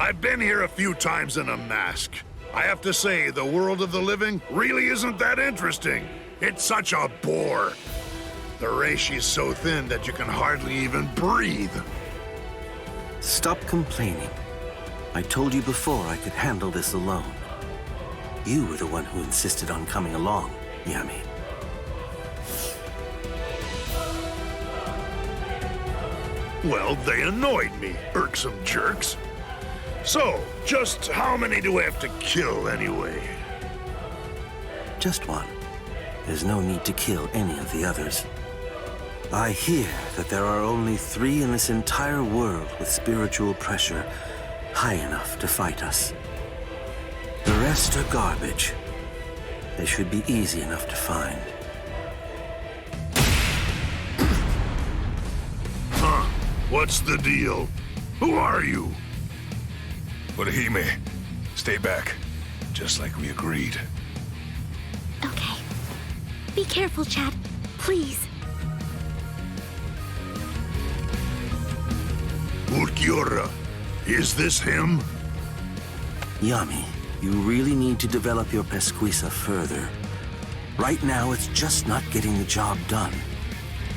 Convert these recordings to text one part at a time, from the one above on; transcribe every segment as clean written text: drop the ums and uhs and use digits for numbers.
I've been here a few times in a mask. I have to say, the world of the living really isn't that interesting. It's such a bore. The reishi's so thin that you can hardly even breathe. Stop complaining. I told you before I could handle this alone. You were the one who insisted on coming along, Yami. Well, they annoyed me, irksome jerks. So, just how many do I have to kill anyway? Just one. There's no need to kill any of the others. I hear that there are only 3 in this entire world with spiritual pressure high enough to fight us. The rest are garbage. They should be easy enough to find. Huh? What's the deal? Who are you? Orihime, stay back. Just like we agreed. Okay. Be careful, Chad. Please. Ulquiorra. Is this him? Yami, you really need to develop your pesquisa further. Right now, it's just not getting the job done.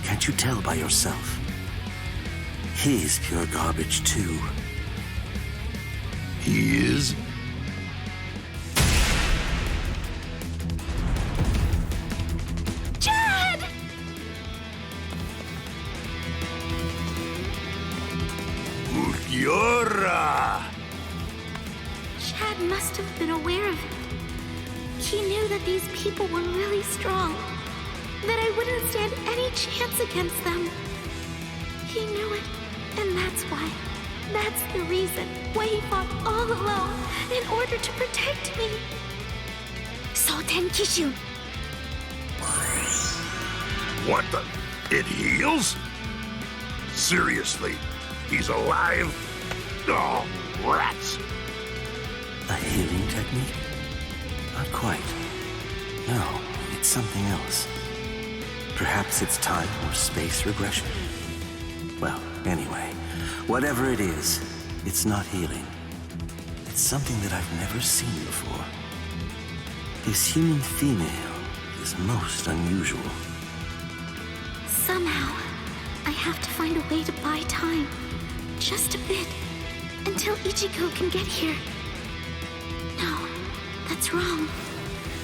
Can't you tell by yourself? He's pure garbage, too. He is? Chad! Ulquiorra! Chad must have been aware of it. He knew that these people were really strong, that I wouldn't stand any chance against them. He knew it, and that's why. That's the reason why he fought all alone in order to protect me. Soten Kishu. What the? It heals? Seriously? He's alive? Oh, rats! A healing technique? Not quite. No, it's something else. Perhaps it's time or space regression. Well, anyway, whatever it is, it's not healing. It's something that I've never seen before. This human female is most unusual. Somehow, I have to find a way to buy time. Just a bit. Until Ichigo can get here. No, that's wrong.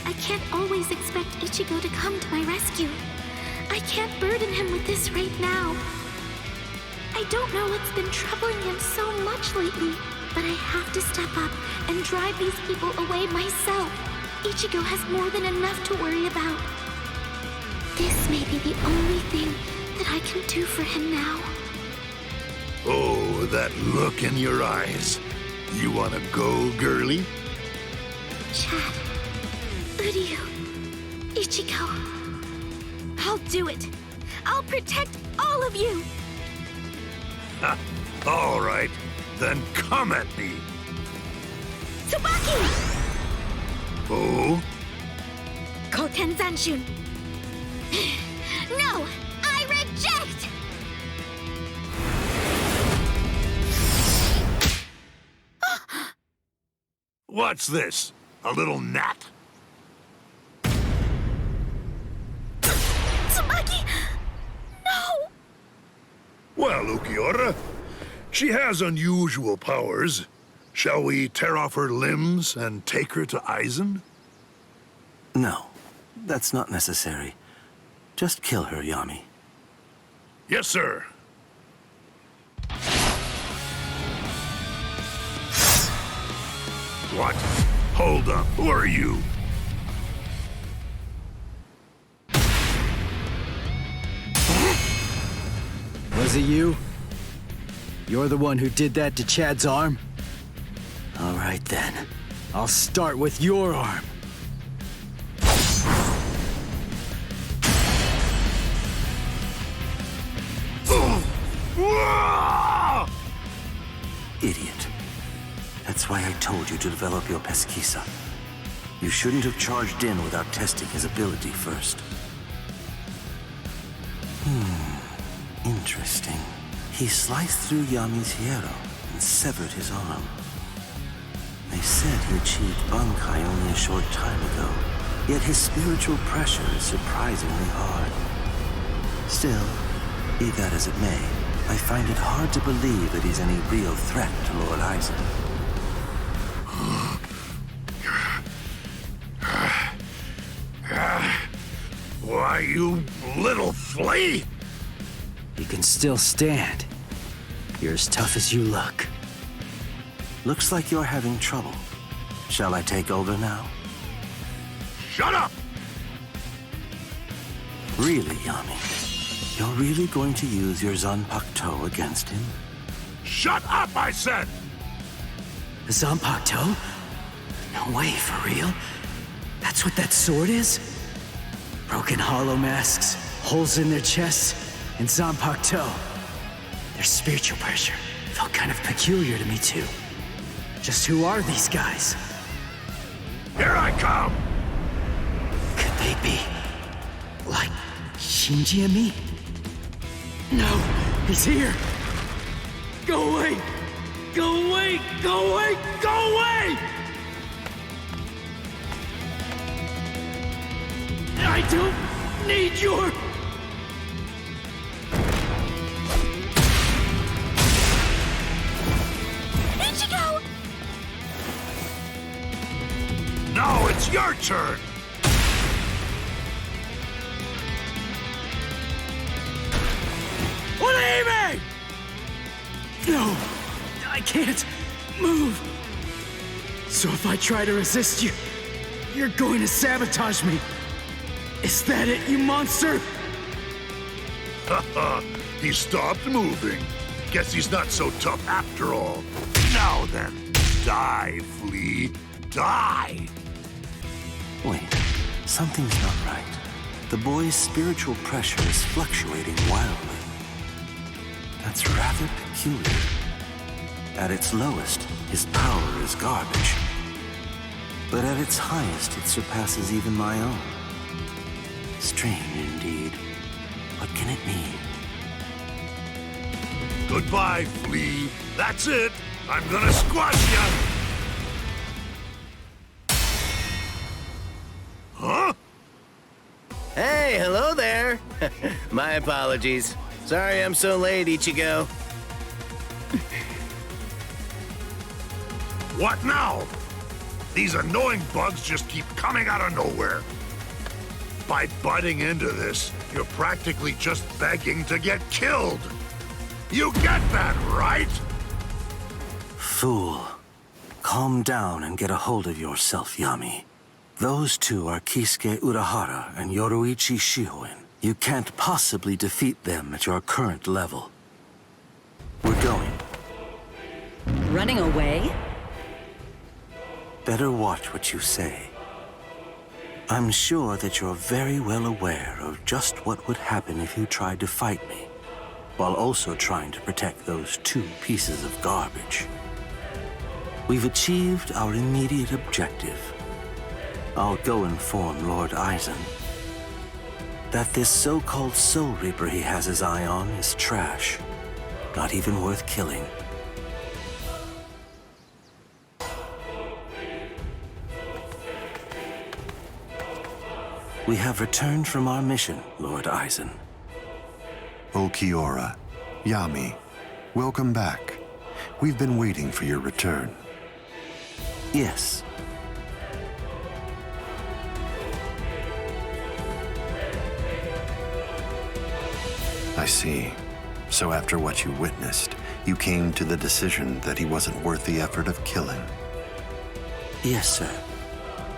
I can't always expect Ichigo to come to my rescue. I can't burden him with this right now. I don't know what's been troubling him so much lately, but I have to step up and drive these people away myself. Ichigo has more than enough to worry about. This may be the only thing that I can do for him now. Oh, that look in your eyes. You wanna go, girlie? Chad, Uryu, Ichigo. I'll do it. I'll protect all of you. Ha! All right, then come at me. Tsubaki! Oh? Koten Zanshun. No! I reject! What's this? A little gnat? Tsubaki! No! Well, Ulquiorra, she has unusual powers. Shall we tear off her limbs and take her to Aizen? No, that's not necessary. Just kill her, Yami. Yes, sir. What? Hold up. Who are you? Was it you? You're the one who did that to Chad's arm? All right then. I'll start with your arm. Idiot. That's why I told you to develop your pesquisa. You shouldn't have charged in without testing his ability first. Interesting. He sliced through Yami's hierro and severed his arm. They said he achieved Bankai only a short time ago, yet his spiritual pressure is surprisingly hard. Still, be that as it may, I find it hard to believe that he's any real threat to Lord Aizen. Why, you little flea! You can still stand. You're as tough as you look. Looks like you're having trouble. Shall I take over now? Shut up! Really, Yami? You're really going to use your Zanpakuto against him? Shut up, I said! The Zanpakuto? No way, for real? That's what that sword is? Broken hollow masks, holes in their chests, and Zanpakuto. Their spiritual pressure felt kind of peculiar to me, too. Just who are these guys? Here I come! Could they be... like... Shinji and me? No! He's here! Go away! Go away! Go away! Go away! I don't need your... Ichigo! Now it's your turn! Leave me! No, I can't move. So if I try to resist you, you're going to sabotage me. Is that it, you monster? Haha, he stopped moving. Guess he's not so tough after all. Now then, die, flea, die! Wait, something's not right. The boy's spiritual pressure is fluctuating wildly. That's rather peculiar. At its lowest, his power is garbage. But at its highest, it surpasses even my own. Strange indeed. What can it mean? Goodbye, flea. That's it. I'm gonna squash ya! Huh? Hey, hello there. My apologies. Sorry I'm so late, Ichigo. What now? These annoying bugs just keep coming out of nowhere. By butting into this, you're practically just begging to get killed. You get that, right? Fool. Calm down and get a hold of yourself, Yami. Those two are Kisuke Urahara and Yoruichi Shihoin. You can't possibly defeat them at your current level. We're going. Running away? Better watch what you say. I'm sure that you're very well aware of just what would happen if you tried to fight me, while also trying to protect those two pieces of garbage. We've achieved our immediate objective. I'll go inform Lord Aizen that this so-called Soul Reaper he has his eye on is trash, not even worth killing. We have returned from our mission, Lord Aizen. Ulquiorra, Yami, welcome back. We've been waiting for your return. Yes. I see. So after what you witnessed, you came to the decision that he wasn't worth the effort of killing. Yes, sir.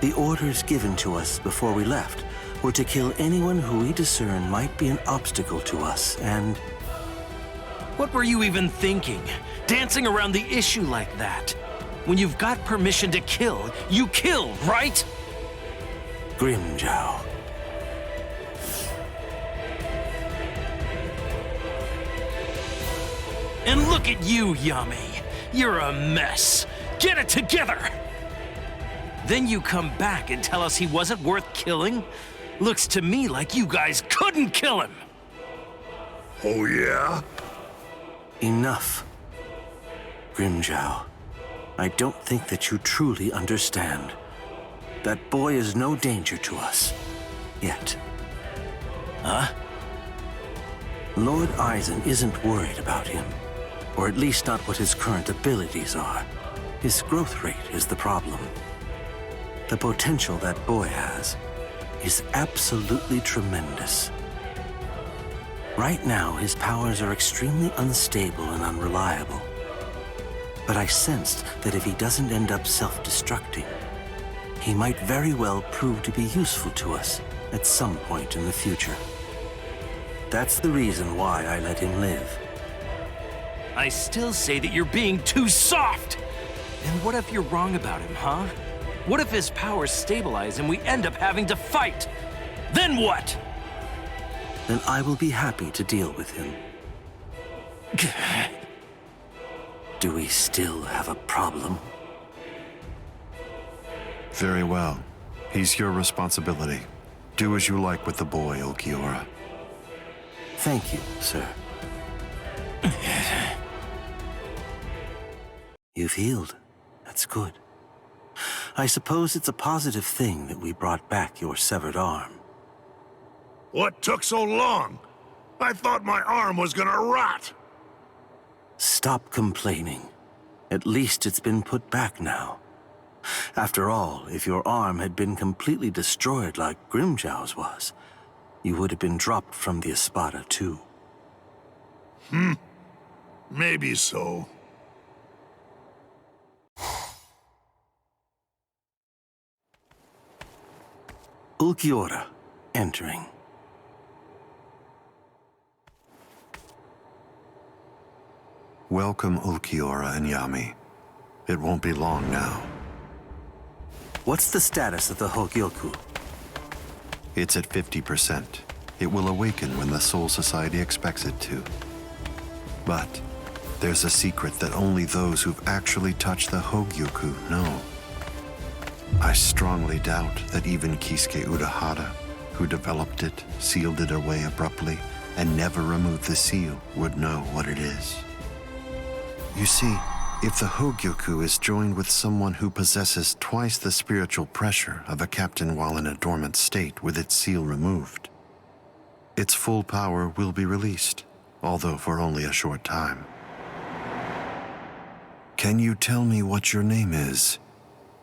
The orders given to us before we left were to kill anyone who we discern might be an obstacle to us, and... What were you even thinking? Dancing around the issue like that? When you've got permission to kill, you kill, right? Grimjow. And look at you, Yami. You're a mess. Get it together! Then you come back and tell us he wasn't worth killing? Looks to me like you guys couldn't kill him! Oh, yeah? Enough. Grimjow. I don't think that you truly understand. That boy is no danger to us. Yet. Huh? Lord Aizen isn't worried about him. Or at least not what his current abilities are. His growth rate is the problem. The potential that boy has is absolutely tremendous. Right now, his powers are extremely unstable and unreliable. But I sensed that if he doesn't end up self-destructing, he might very well prove to be useful to us at some point in the future. That's the reason why I let him live. I still say that you're being too soft! And what if you're wrong about him, huh? What if his powers stabilize and we end up having to fight? Then what? Then I will be happy to deal with him. Do we still have a problem? Very well. He's your responsibility. Do as you like with the boy, ulquiorra. Thank you, sir. You've healed. That's good. I suppose it's a positive thing that we brought back your severed arm. What took so long? I thought my arm was gonna rot. Stop complaining. At least it's been put back now. After all, if your arm had been completely destroyed like Grimjow's was, you would have been dropped from the Espada too. Maybe so. Ulquiorra, entering. Welcome, Ulquiorra and Yami. It won't be long now. What's the status of the Hogyoku? It's at 50%. It will awaken when the Soul Society expects it to. But there's a secret that only those who've actually touched the Hogyoku know. I strongly doubt that even Kisuke Urahara, who developed it, sealed it away abruptly, and never removed the seal, would know what it is. You see, if the Hogyoku is joined with someone who possesses twice the spiritual pressure of a captain while in a dormant state with its seal removed, its full power will be released, although for only a short time. Can you tell me what your name is,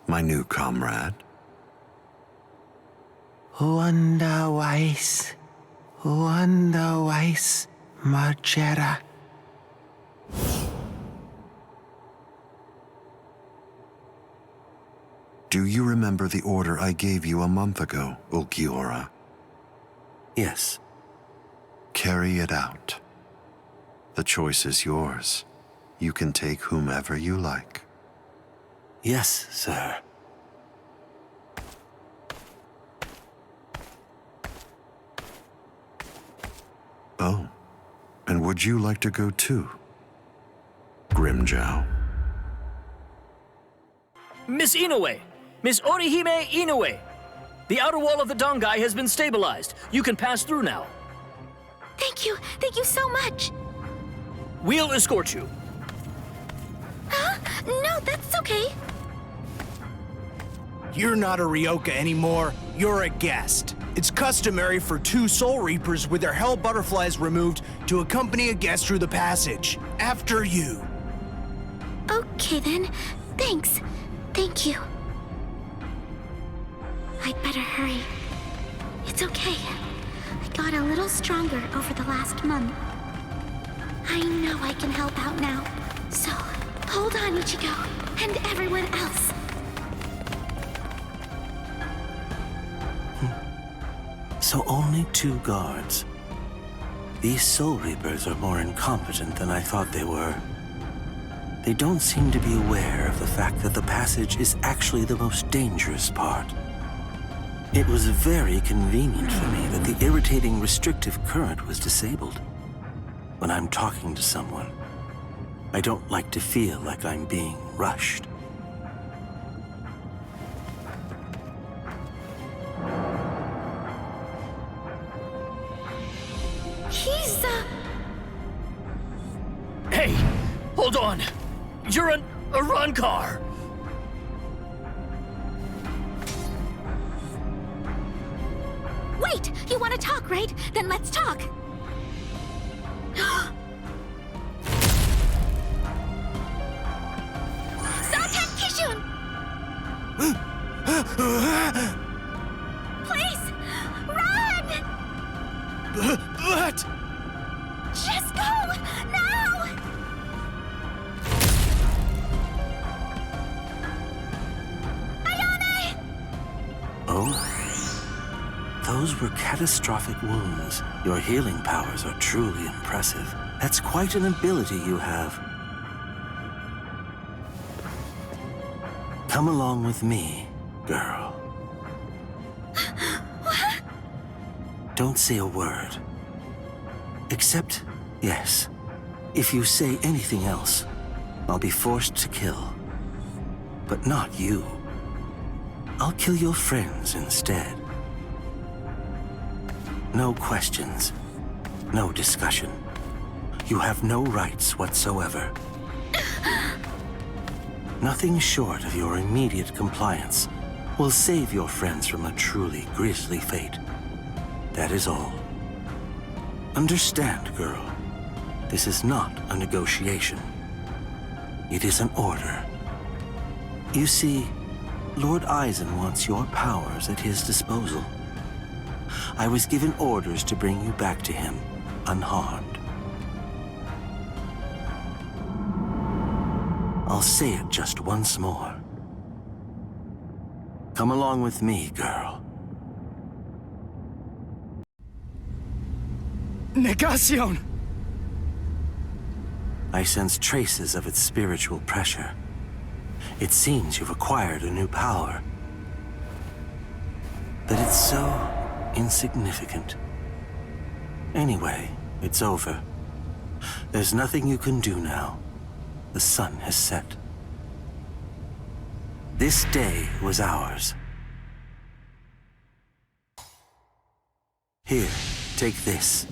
my new comrade? Wonder Weiss, Margera. Do you remember the order I gave you a month ago, Ulquiorra? Yes. Carry it out. The choice is yours. You can take whomever you like. Yes, sir. Oh, and would you like to go too, Grimjow? Miss Inoue! Miss Orihime Inoue! The outer wall of the Dongai has been stabilized. You can pass through now. Thank you so much. We'll escort you. Huh? No, that's okay. You're not a Ryoka anymore, you're a guest. It's customary for 2 Soul Reapers with their hell butterflies removed to accompany a guest through the passage. After you. Okay then, thanks. Thank you. I'd better hurry. It's okay. I got a little stronger over the last month. I know I can help out now. So, hold on, Ichigo, and everyone else. So only 2 guards. These Soul Reapers are more incompetent than I thought they were. They don't seem to be aware of the fact that the passage is actually the most dangerous part. It was very convenient for me that the irritating restrictive current was disabled. When I'm talking to someone, I don't like to feel like I'm being rushed. Hey, hold on. You're an Arrancar! Wait! You want to talk, right? Then let's talk! Soten Kishun! Please! Run! But... Just go! Now! Ayane! Oh? Those were catastrophic wounds. Your healing powers are truly impressive. That's quite an ability you have. Come along with me, girl. What? Don't say a word. Except, yes, if you say anything else, I'll be forced to kill. But not you. I'll kill your friends instead. No questions. No discussion. You have no rights whatsoever. Nothing short of your immediate compliance will save your friends from a truly grisly fate. That is all. Understand, girl. This is not a negotiation. It is an order. You see, Lord Aizen wants your powers at his disposal. I was given orders to bring you back to him, unharmed. I'll say it just once more. Come along with me, girl. Negacion! I sense traces of its spiritual pressure. It seems you've acquired a new power. But it's so insignificant. Anyway, it's over. There's nothing you can do now. The sun has set. This day was ours. Here, take this.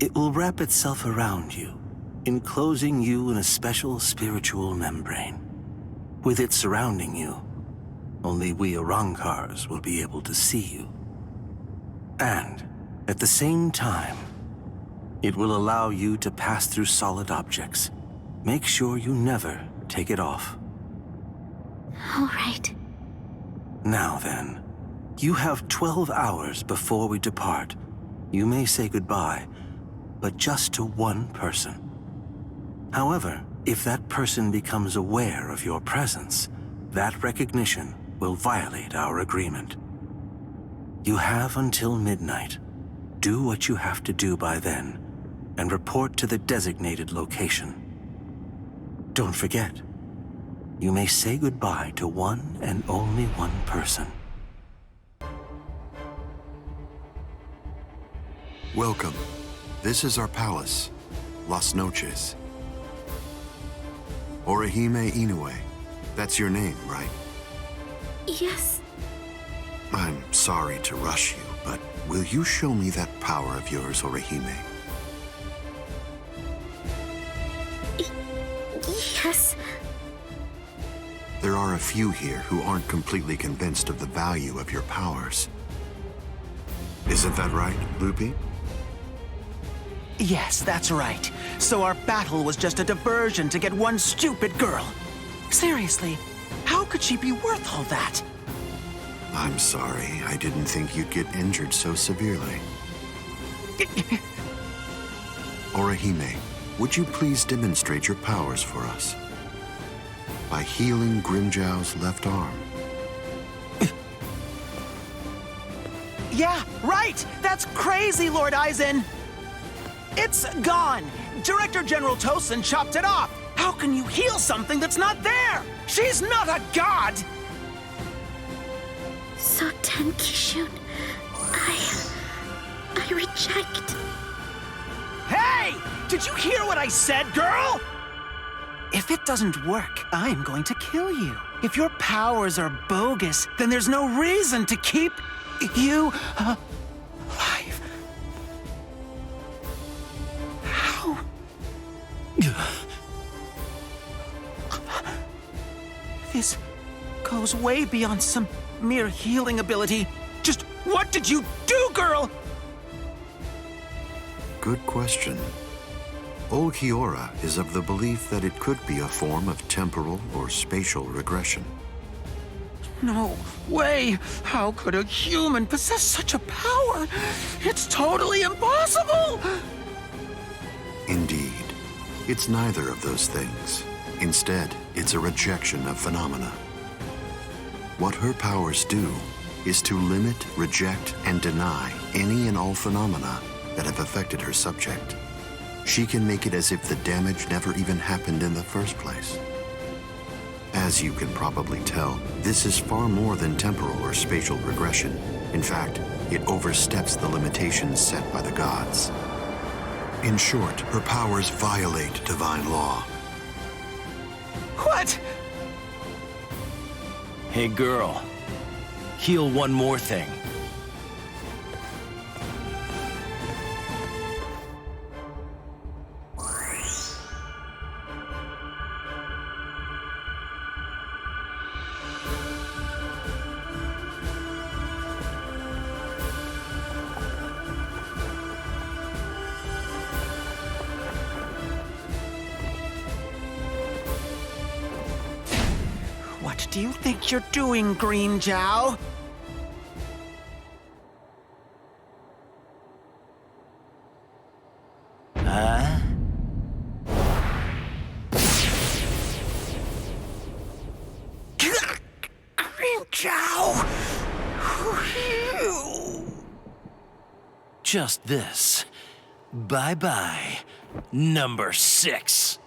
It will wrap itself around you, enclosing you in a special spiritual membrane. With it surrounding you, only we Arrancars will be able to see you. And, at the same time, it will allow you to pass through solid objects. Make sure you never take it off. All right. Now then, you have 12 hours before we depart. You may say goodbye, but just to one person. However, if that person becomes aware of your presence, that recognition will violate our agreement. You have until midnight. Do what you have to do by then, and report to the designated location. Don't forget, you may say goodbye to one and only one person. Welcome. This is our palace, Las Noches. Orihime Inoue. That's your name, right? Yes. I'm sorry to rush you, but will you show me that power of yours, Orihime? Yes. There are a few here who aren't completely convinced of the value of your powers. Isn't that right, Lupi? Yes, that's right. So our battle was just a diversion to get one stupid girl. Seriously, how could she be worth all that? I'm sorry. I didn't think you'd get injured so severely. Orihime, would you please demonstrate your powers for us? By healing Grimjow's left arm. Yeah, right! That's crazy, Lord Aizen! It's gone! Director General Tosin chopped it off! How can you heal something that's not there? She's not a god! Soten Kishun, I reject. Hey! Did you hear what I said, girl? If it doesn't work, I'm going to kill you. If your powers are bogus, then there's no reason to keep you alive. This goes way beyond some mere healing ability. Just what did you do, girl? Good question. Ulquiorra is of the belief that it could be a form of temporal or spatial regression. No way! How could a human possess such a power? It's totally impossible! Indeed. It's neither of those things. Instead, it's a rejection of phenomena. What her powers do is to limit, reject, and deny any and all phenomena that have affected her subject. She can make it as if the damage never even happened in the first place. As you can probably tell, this is far more than temporal or spatial regression. In fact, it oversteps the limitations set by the gods. In short, her powers violate divine law. What? Hey, girl. Heal one more thing. What do you think you're doing, Green Jow? Huh? Green Jow! Just this. Bye-bye, number 6.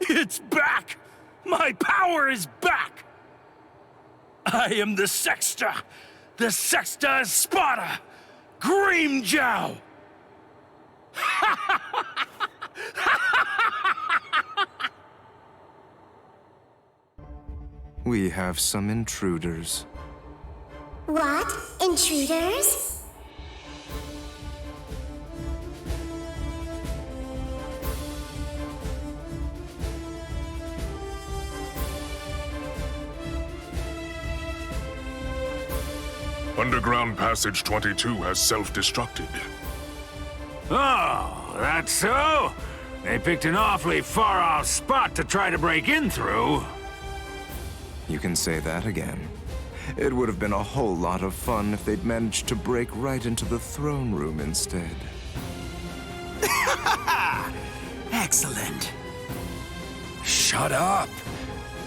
It's back! My power is back! I am the Sexta Espada, Grimmjow! We have some intruders. What? Intruders? Underground Passage 22 has self-destructed. Oh, that's so? They picked an awfully far-off spot to try to break in through. You can say that again. It would have been a whole lot of fun if they'd managed to break right into the throne room instead. Excellent. Shut up!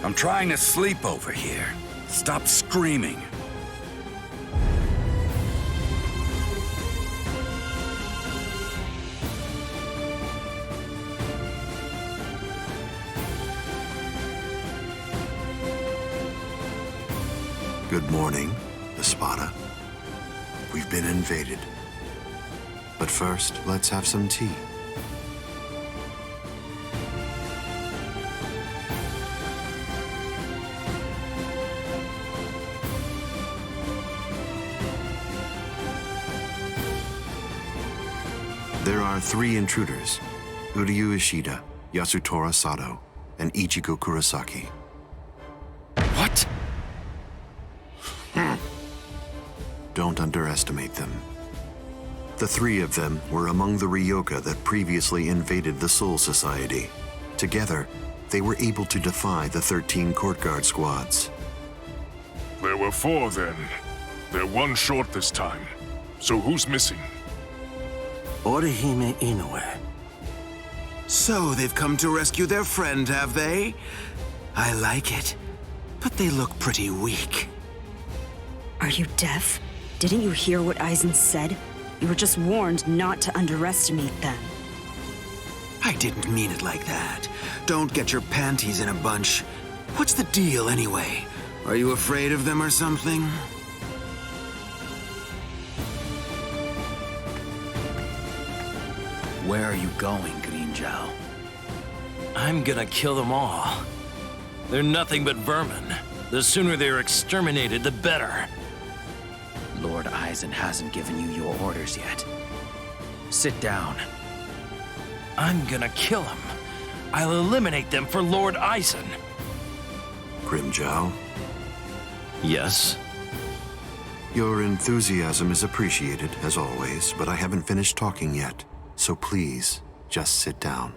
I'm trying to sleep over here. Stop screaming. Good morning, Espada. We've been invaded. But first, let's have some tea. There are 3 intruders: Uryu Ishida, Yasutora Sato, and Ichigo Kurosaki. What? Don't underestimate them. The 3 of them were among the Ryoka that previously invaded the Soul Society. Together, they were able to defy the 13 court guard squads. There were 4 then. They're 1 short this time. So who's missing? Orihime Inoue. So they've come to rescue their friend, have they? I like it, but they look pretty weak. Are you deaf? Didn't you hear what Aizen said? You were just warned not to underestimate them. I didn't mean it like that. Don't get your panties in a bunch. What's the deal, anyway? Are you afraid of them or something? Where are you going, Grimmjow? I'm gonna kill them all. They're nothing but vermin. The sooner they're exterminated, the better. Lord Aizen hasn't given you your orders yet. Sit down. I'm gonna kill them. I'll eliminate them for Lord Aizen. Grimjow, Yes? your enthusiasm is appreciated, as always, but I haven't finished talking yet. So please, just sit down.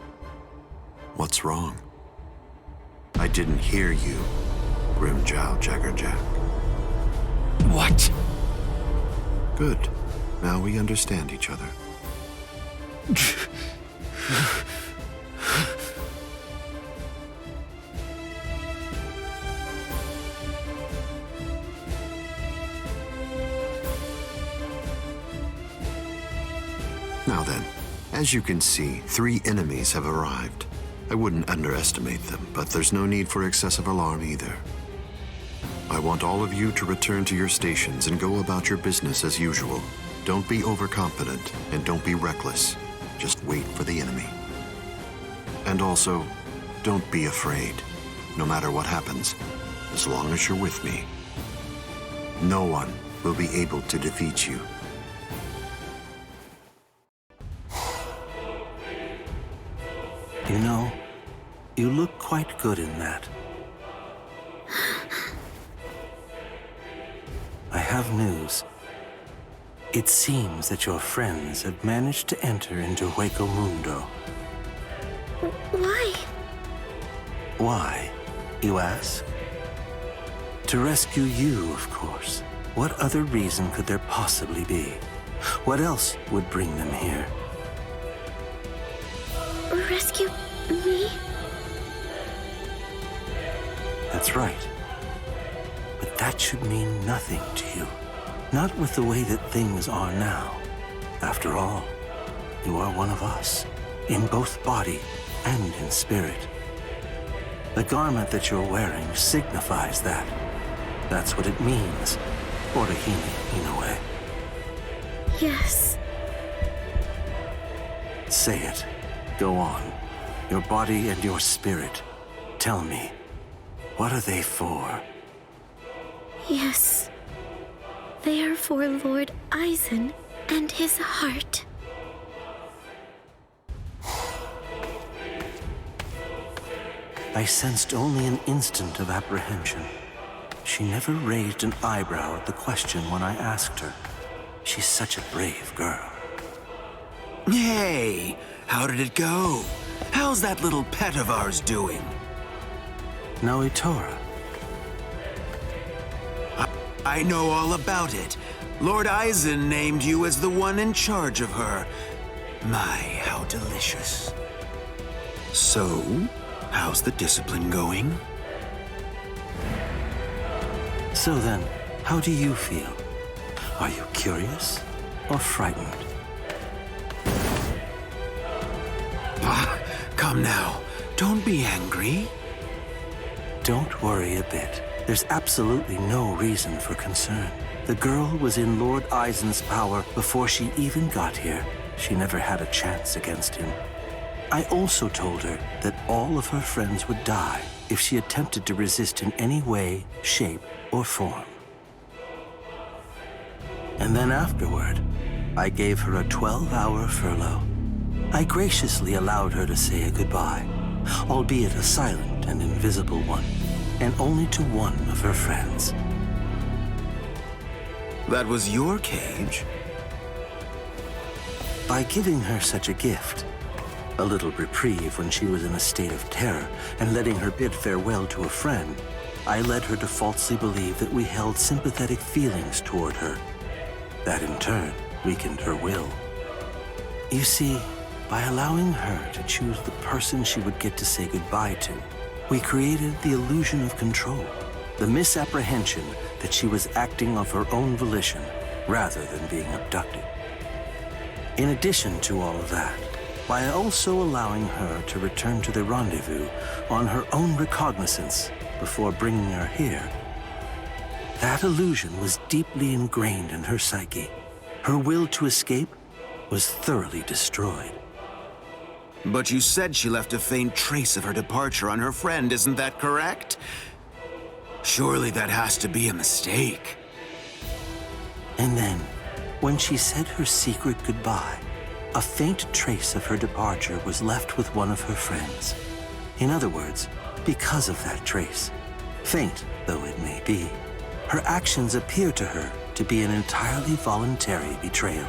What's wrong? I didn't hear you, Grimjow Jaggerjack. What? Good. Now we understand each other. Now then, as you can see, 3 enemies have arrived. I wouldn't underestimate them, but there's no need for excessive alarm either. I want all of you to return to your stations and go about your business as usual. Don't be overconfident, and don't be reckless. Just wait for the enemy. And also, don't be afraid, no matter what happens, as long as you're with me. No one will be able to defeat you. You know, you look quite good in that. I have news. It seems that your friends have managed to enter into Hueco Mundo. Why? Why, you ask? To rescue you, of course. What other reason could there possibly be? What else would bring them here? Rescue me? That's right. But that should mean nothing to you. Not with the way that things are now. After all, you are one of us, in both body and in spirit. The garment that you're wearing signifies that. That's what it means, Orihime, in a way. Yes. Say it. Go on. Your body and your spirit. Tell me, what are they for? Yes. They are for Lord Aizen and his heart. I sensed only an instant of apprehension. She never raised an eyebrow at the question when I asked her. She's such a brave girl. Hey, how did it go? How's that little pet of ours doing? Noitora. I know all about it. Lord Aizen named you as the one in charge of her. My, how delicious. So, how's the discipline going? So then, how do you feel? Are you curious or frightened? Come now, don't be angry. Don't worry a bit. There's absolutely no reason for concern. The girl was in Lord Aizen's power before she even got here. She never had a chance against him. I also told her that all of her friends would die if she attempted to resist in any way, shape, or form. And then afterward, I gave her a 12-hour furlough. I graciously allowed her to say a goodbye, albeit a silent and invisible one, and only to one of her friends. That was your cage? By giving her such a gift, a little reprieve when she was in a state of terror, and letting her bid farewell to a friend, I led her to falsely believe that we held sympathetic feelings toward her. That in turn weakened her will. You see, by allowing her to choose the person she would get to say goodbye to, we created the illusion of control, the misapprehension that she was acting of her own volition rather than being abducted. In addition to all of that, by also allowing her to return to the rendezvous on her own recognizance before bringing her here, that illusion was deeply ingrained in her psyche. Her will to escape was thoroughly destroyed. But you said she left a faint trace of her departure on her friend, isn't that correct? Surely that has to be a mistake. And then, when she said her secret goodbye, a faint trace of her departure was left with one of her friends. In other words, because of that trace, faint though it may be, her actions appear to her to be an entirely voluntary betrayal.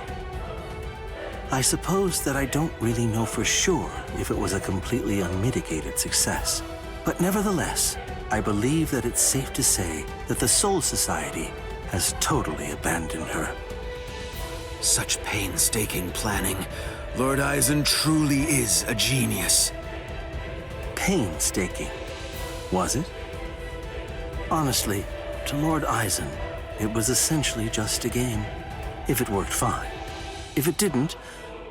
I suppose that I don't really know for sure if it was a completely unmitigated success, but nevertheless, I believe that it's safe to say that the Soul Society has totally abandoned her. Such painstaking planning. Lord Aizen truly is a genius. Painstaking, was it? Honestly, to Lord Aizen, it was essentially just a game. If it worked, fine. If it didn't,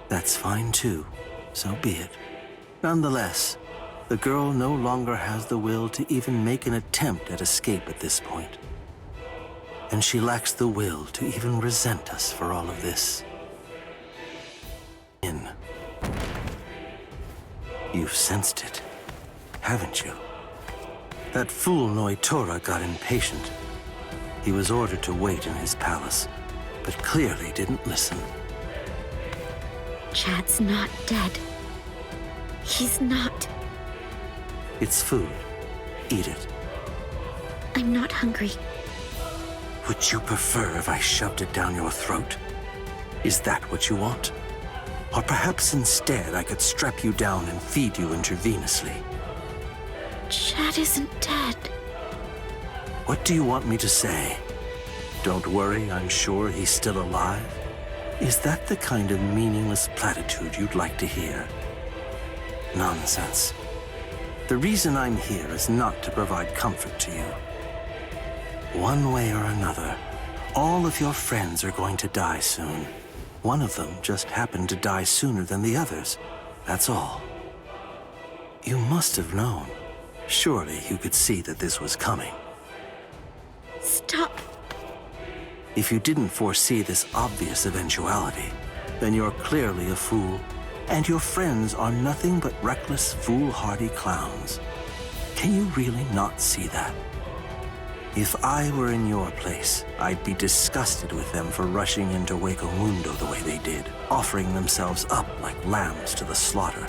that's fine too. So be it. Nonetheless, the girl no longer has the will to even make an attempt at escape at this point. And she lacks the will to even resent us for all of this. You've sensed it, haven't you? That fool Noitora got impatient. He was ordered to wait in his palace, but clearly didn't listen. Chad's not dead. He's not. It's food. Eat it. I'm not hungry. Would you prefer if I shoved it down your throat? Is that what you want? Or perhaps instead I could strap you down and feed you intravenously? Chad isn't dead. What do you want me to say? Don't worry, I'm sure he's still alive? Is that the kind of meaningless platitude you'd like to hear? Nonsense. The reason I'm here is not to provide comfort to you. One way or another, all of your friends are going to die soon. One of them just happened to die sooner than the others. That's all. You must have known. Surely you could see that this was coming. Stop. If you didn't foresee this obvious eventuality, then you're clearly a fool, and your friends are nothing but reckless, foolhardy clowns. Can you really not see that? If I were in your place, I'd be disgusted with them for rushing into Hueco Mundo the way they did, offering themselves up like lambs to the slaughter.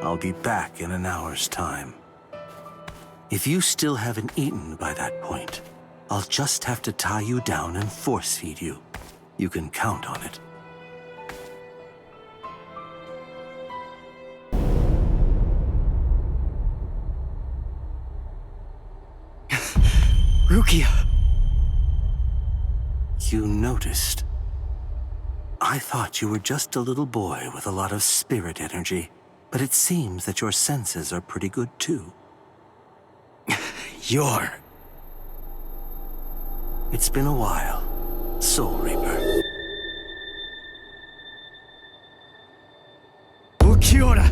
I'll be back in an hour's time. If you still haven't eaten by that point, I'll just have to tie you down and force feed you. You can count on it. Rukia! You noticed. I thought you were just a little boy with a lot of spirit energy, but it seems that your senses are pretty good too. You're... It's been a while, Soul Reaper. Ulquiorra!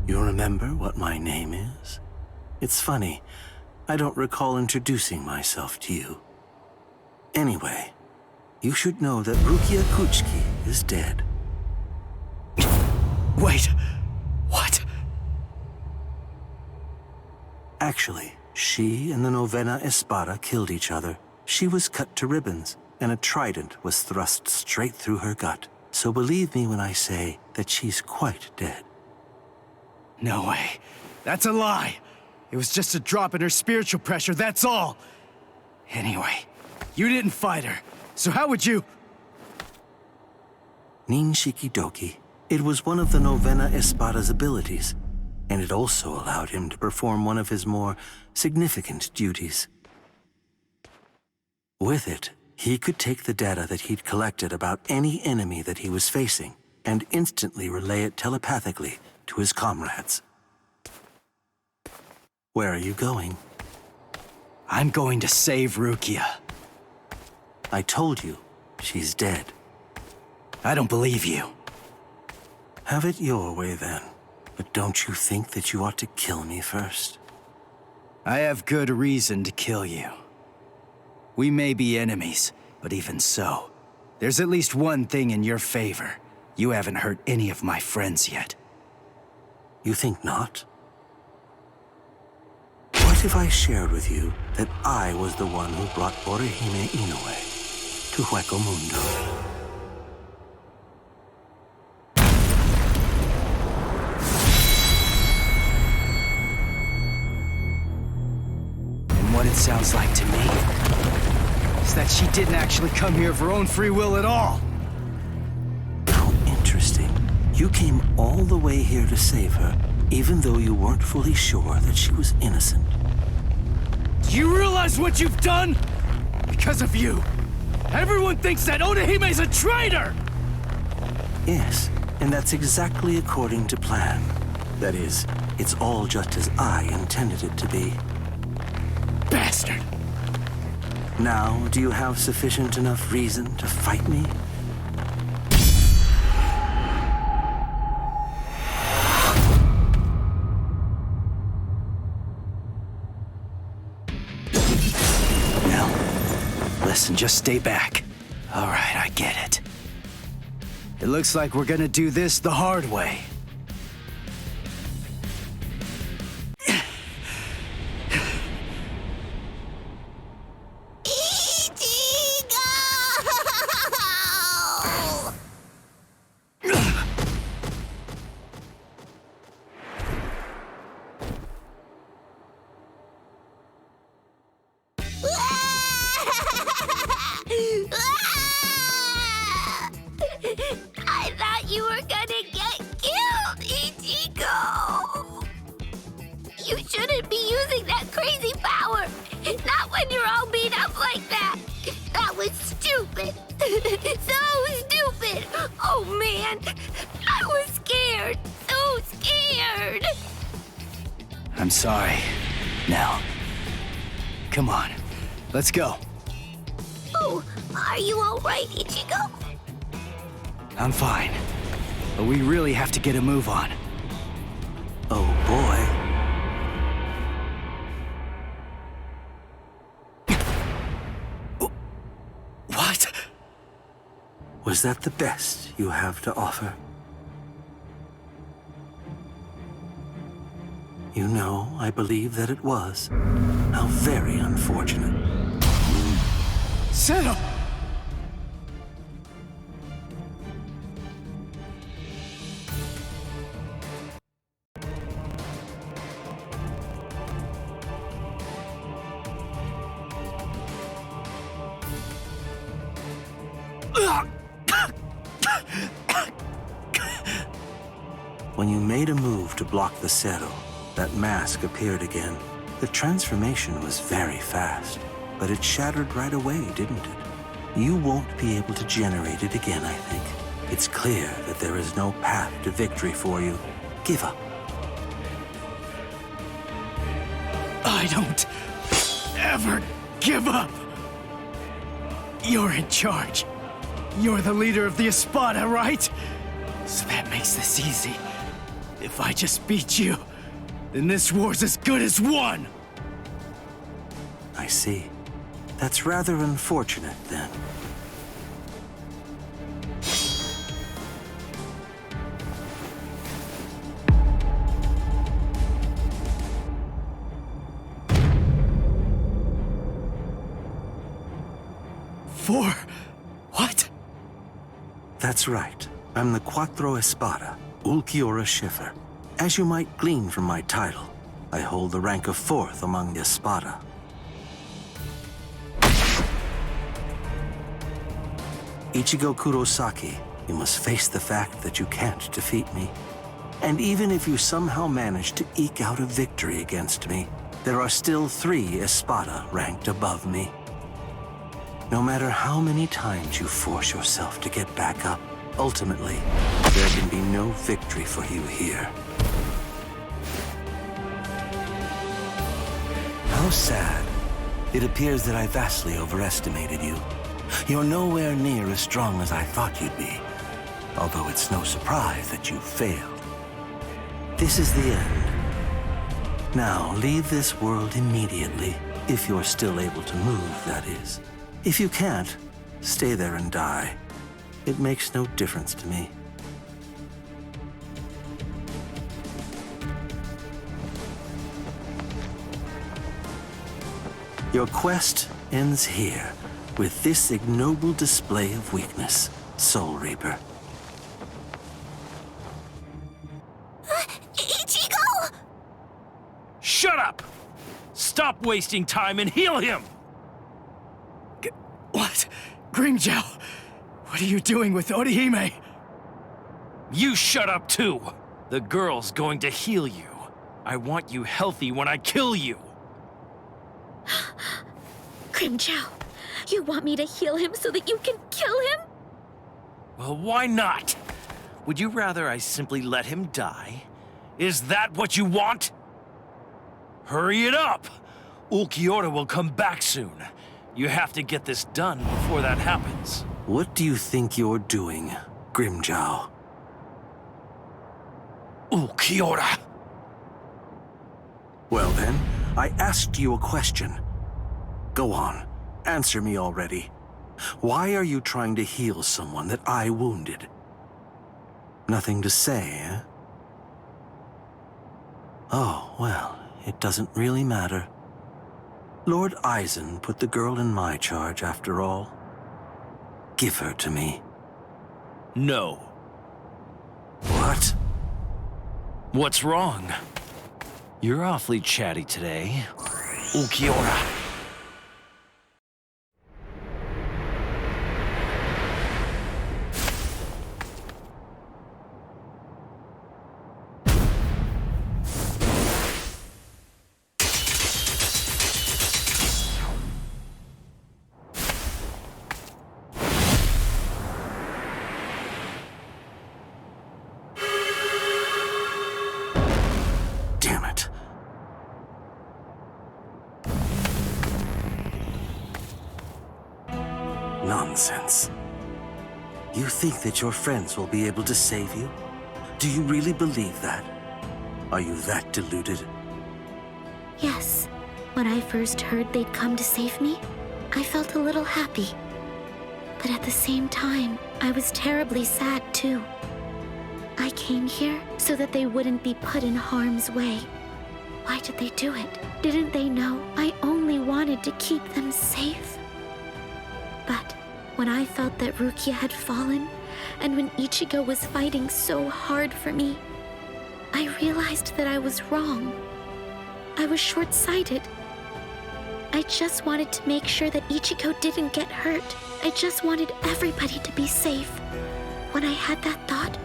You remember what my name is? It's funny, I don't recall introducing myself to you. Anyway, you should know that Rukia Kuchiki is dead. Wait, what? Actually, she and the Novena Espada killed each other. She was cut to ribbons, and a trident was thrust straight through her gut. So believe me when I say that she's quite dead. No way. That's a lie. It was just a drop in her spiritual pressure, that's all. Anyway, you didn't fight her, so how would you... Ninshikidoki. It was one of the Novena Espada's abilities, and it also allowed him to perform one of his more significant duties. With it, he could take the data that he'd collected about any enemy that he was facing and instantly relay it telepathically to his comrades. Where are you going? I'm going to save Rukia. I told you, she's dead. I don't believe you. Have it your way then. But don't you think that you ought to kill me first? I have good reason to kill you. We may be enemies, but even so, there's at least one thing in your favor. You haven't hurt any of my friends yet. You think not? What if I shared with you that I was the one who brought Orihime Inoue to Hueco Mundo? What it sounds like to me is that she didn't actually come here of her own free will at all. How interesting. You came all the way here to save her, even though you weren't fully sure that she was innocent. Do you realize what you've done? Because of you, everyone thinks that Odahime's a traitor! Yes, and that's exactly according to plan. That is, it's all just as I intended it to be. Bastard! Now, do you have sufficient enough reason to fight me? Now, listen, just stay back. All right, I get it. It looks like we're gonna do this the hard way. I thought you were gonna get killed, Ichigo! You shouldn't be using that crazy power! Not when you're all beat up like that! That was stupid! So stupid! Oh man! I was scared! So scared! I'm sorry. Now, come on. Let's go. Oh, are you alright, Ichigo? I'm fine. But we really have to get a move on. Oh boy. What? Was that the best you have to offer? You know, I believe that it was. How very unfortunate. Settle! When you made a move to block the Zero, that mask appeared again. The transformation was very fast, but it shattered right away, didn't it? You won't be able to generate it again, I think. It's clear that there is no path to victory for you. Give up. I don't ever give up. You're in charge. You're the leader of the Espada, right? So that makes this easy. If I just beat you, then this war's as good as won! I see. That's rather unfortunate, then. For what? That's right. I'm the Quattro Espada, ulquiorra Schiffer. As you might glean from my title, I hold the rank of 4th among the Espada. Ichigo Kurosaki, you must face the fact that you can't defeat me. And even if you somehow manage to eke out a victory against me, there are still 3 Espada ranked above me. No matter how many times you force yourself to get back up, ultimately, there can be no victory for you here. How sad. It appears that I vastly overestimated you. You're nowhere near as strong as I thought you'd be. although it's no surprise that you failed. This is the end. Now, leave this world immediately, if you're still able to move, that is. If you can't, stay there and die. It makes no difference to me. Your quest ends here, with this ignoble display of weakness, Soul Reaper. Ichigo! Shut up! Stop wasting time and heal him! What? Grimmjow, what are you doing with Orihime? You shut up too! The girl's going to heal you. I want you healthy when I kill you. Grimmjow, you want me to heal him so that you can kill him? Well, why not? Would you rather I simply let him die? Is that what you want? Hurry it up! Ulquiorra will come back soon. You have to get this done before that happens. What do you think you're doing, Grimmjow? Ulquiorra! Well then, I asked you a question. Go on, answer me already. Why are you trying to heal someone that I wounded? Nothing to say, eh? Oh, well, it doesn't really matter. Lord Aizen put the girl in my charge, after all. Give her to me. No. What? What's wrong? You're awfully chatty today. Ulquiorra. Nonsense. You think that your friends will be able to save you? Do you really believe that? Are you that deluded? Yes. When I first heard they'd come to save me, I felt a little happy. But at the same time, I was terribly sad too. I came here so that they wouldn't be put in harm's way. Why did they do it? Didn't they know I only wanted to keep them safe? But when I felt that Rukia had fallen, and when Ichigo was fighting so hard for me, I realized that I was wrong. I was short-sighted. I just wanted to make sure that Ichigo didn't get hurt. I just wanted everybody to be safe. When I had that thought,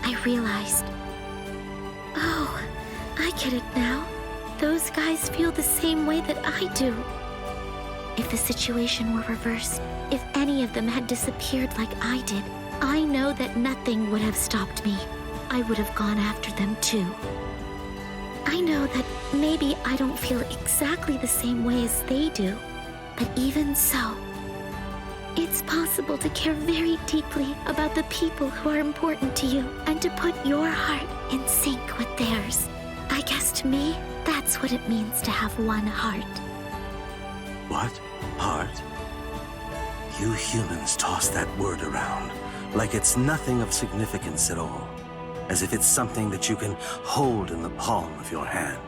I realized, oh, I get it now. Those guys feel the same way that I do. If the situation were reversed, if any of them had disappeared like I did, I know that nothing would have stopped me. I would have gone after them too. I know that maybe I don't feel exactly the same way as they do, but even so, it's possible to care very deeply about the people who are important to you and to put your heart in sync with theirs. I guess to me, that's what it means to have one heart. What? Heart? You humans toss that word around like it's nothing of significance at all, as if it's something that you can hold in the palm of your hand.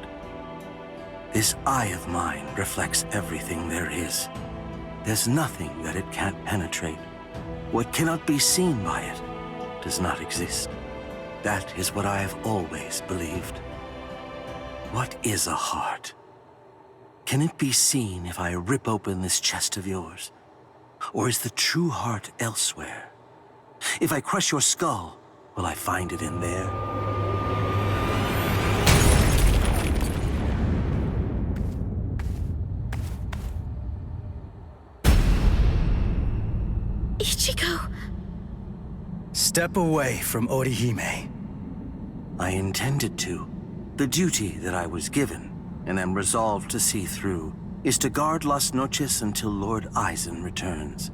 This eye of mine reflects everything there is. There's nothing that it can't penetrate. What cannot be seen by it does not exist. That is what I have always believed. What is a heart? Can it be seen if I rip open this chest of yours? Or is the true heart elsewhere? If I crush your skull, will I find it in there? Ichigo! Step away from Orihime. I intended to. The duty that I was given, and am resolved to see through, is to guard Las Noches until Lord Aizen returns.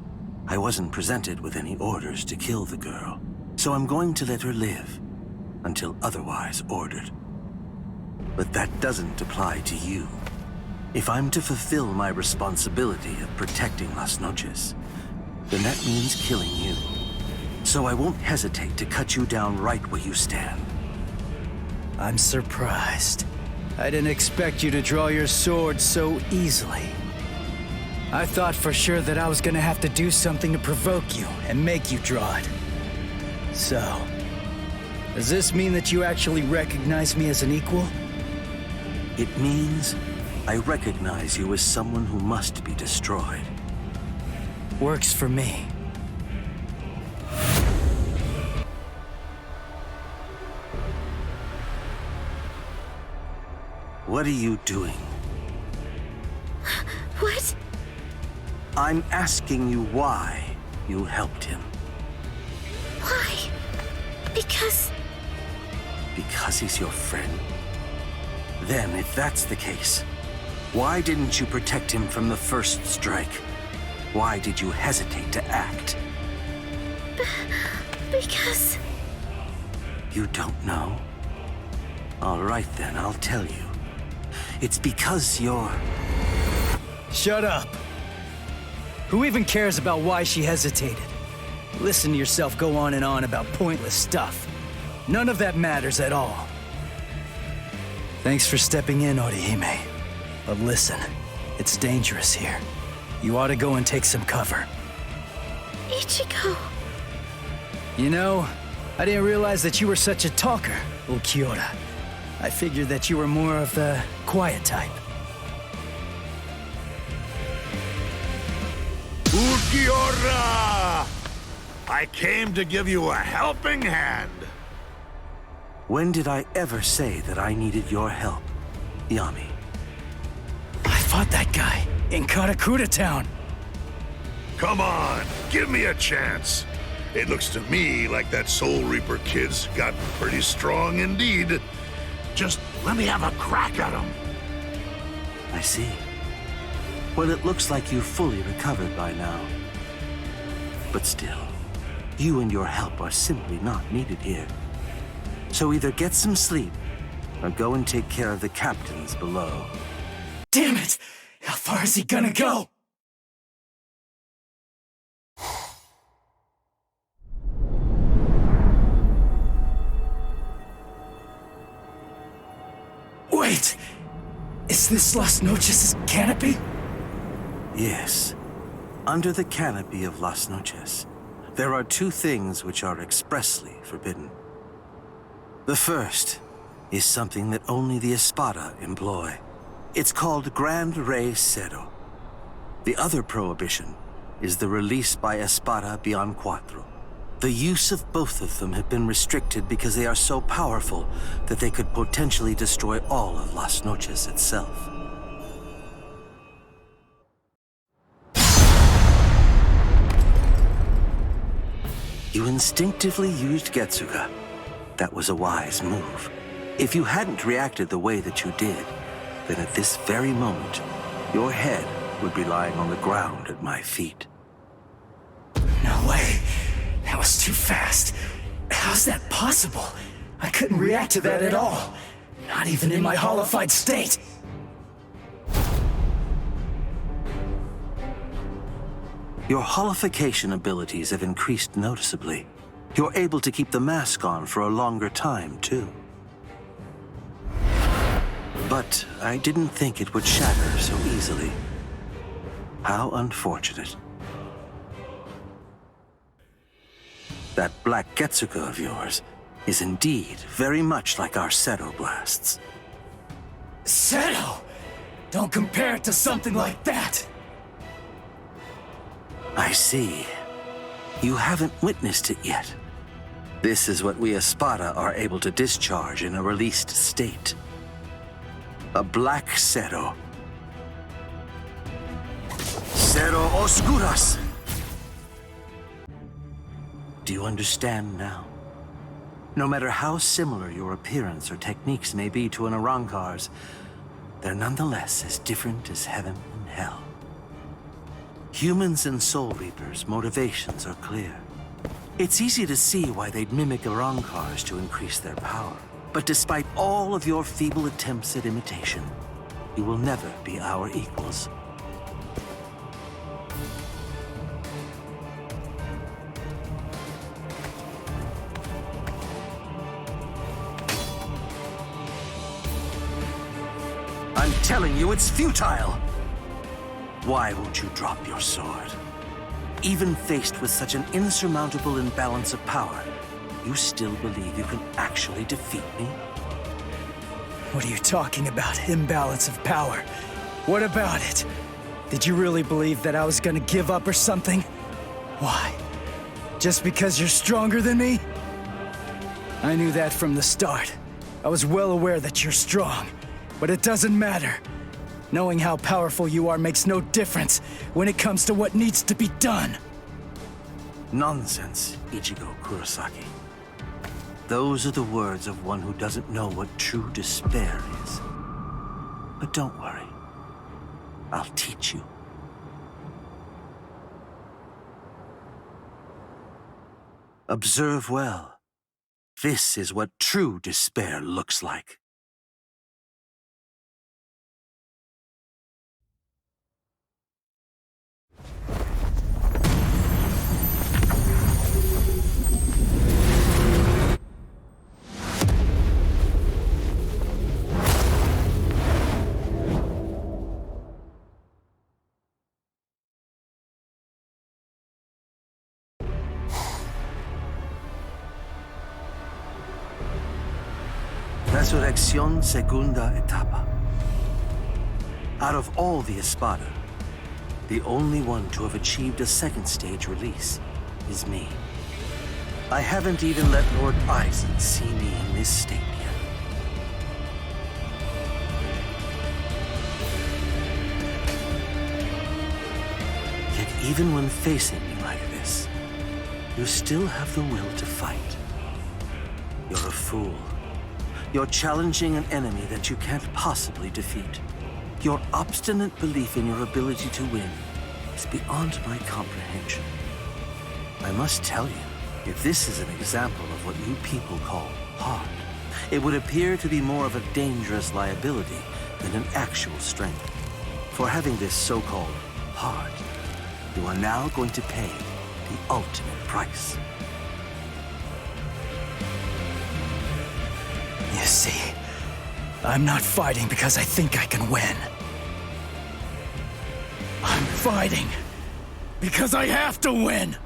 I wasn't presented with any orders to kill the girl, So I'm going to let her live until otherwise ordered. But that doesn't apply to you. If I'm to fulfill my responsibility of protecting Las Noches, then that means killing you. So I won't hesitate to cut you down right where you stand. I'm surprised. I didn't expect you to draw your sword so easily. I thought for sure that I was gonna have to do something to provoke you and make you draw it. So, does this mean that you actually recognize me as an equal? It means I recognize you as someone who must be destroyed. Works for me. What are you doing? What? I'm asking you why you helped him. Why? Because he's your friend? Then, if that's the case, why didn't you protect him from the first strike? Why did you hesitate to act? Because... You don't know? All right then, I'll tell you. It's because you're... Shut up! Who even cares about why she hesitated? Listen to yourself go on and on about pointless stuff. None of that matters at all. Thanks for stepping in, Orihime. But listen, it's dangerous here. You ought to go and take some cover. Ichigo... You know, I didn't realize that you were such a talker, ulquiorra. I figured that you were more of the quiet type. Ulquiorra! I came to give you a helping hand. When did I ever say that I needed your help, Yami? I fought that guy in Karakura Town. Come on, give me a chance. It looks to me like that Soul Reaper kid's gotten pretty strong indeed. Just let me have a crack at him. I see. Well, it looks like you've fully recovered by now. But still, you and your help are simply not needed here. So either get some sleep, or go and take care of the captains below. Damn it! How far is he gonna go? Wait! Is this Las Noches' canopy? Yes. Under the canopy of Las Noches, there are two things which are expressly forbidden. The first is something that only the Espada employ. It's called Grand Rey Cero. The other prohibition is the release by Espada Beyond Cuatro. The use of both of them have been restricted because they are so powerful that they could potentially destroy all of Las Noches itself. You instinctively used Getsuga. That was a wise move. If you hadn't reacted the way that you did, then at this very moment, your head would be lying on the ground at my feet. No way. That was too fast. How's that possible? I couldn't react to that at all. Not even in my hollified state. Your holification abilities have increased noticeably. You're able to keep the mask on for a longer time, too. But I didn't think it would shatter so easily. How unfortunate. That black Getsuga of yours is indeed very much like our Cero blasts. Cero? Don't compare it to something like that! I see. You haven't witnessed it yet. This is what we Espada are able to discharge in a released state. A black Cero. Cero Oscuras! Do you understand now? No matter how similar your appearance or techniques may be to an Arrancar's, they're nonetheless as different as heaven and hell. Humans and Soul Reapers' motivations are clear. It's easy to see why they'd mimic Arrancars to increase their power. But despite all of your feeble attempts at imitation, you will never be our equals. I'm telling you, it's futile! Why won't you drop your sword? Even faced with such an insurmountable imbalance of power, you still believe you can actually defeat me? What are you talking about? Imbalance of power? What about it? Did you really believe that I was gonna give up or something? Why? Just because you're stronger than me? I knew that from the start. I was well aware that you're strong, but it doesn't matter. Knowing how powerful you are makes no difference when it comes to what needs to be done. Nonsense, Ichigo Kurosaki. Those are the words of one who doesn't know what true despair is. But don't worry. I'll teach you. Observe well. This is what true despair looks like. Resurrección Segunda Etapa. Out of all the Espada, the only one to have achieved a second stage release is me. I haven't even let Lord Aizen see me in this state yet. Yet even when facing me like this, you still have the will to fight. You're a fool. You're challenging an enemy that you can't possibly defeat. Your obstinate belief in your ability to win is beyond my comprehension. I must tell you, if this is an example of what you people call heart, it would appear to be more of a dangerous liability than an actual strength. For having this so-called heart, you are now going to pay the ultimate price. You see, I'm not fighting because I think I can win. I'm fighting because I have to win!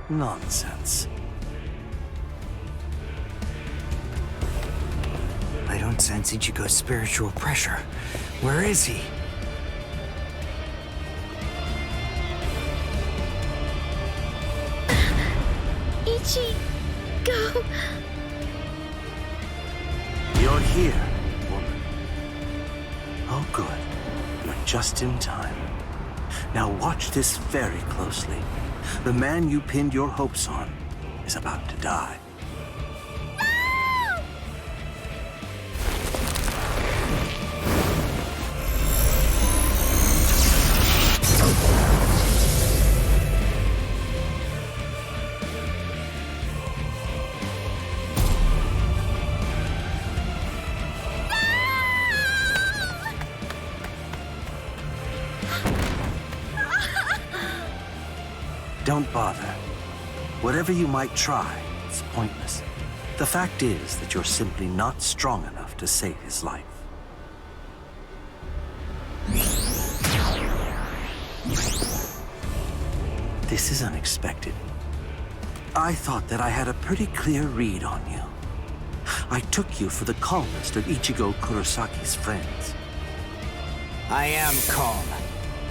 Nonsense. I don't sense Ichigo's spiritual pressure. Where is he? Ichigo! You're here, woman. Oh, good. You're just in time. Now watch this very closely. The man you pinned your hopes on is about to die. Don't bother. Whatever you might try, it's pointless. The fact is that you're simply not strong enough to save his life. This is unexpected. I thought that I had a pretty clear read on you. I took you for the calmest of Ichigo Kurosaki's friends. I am calm.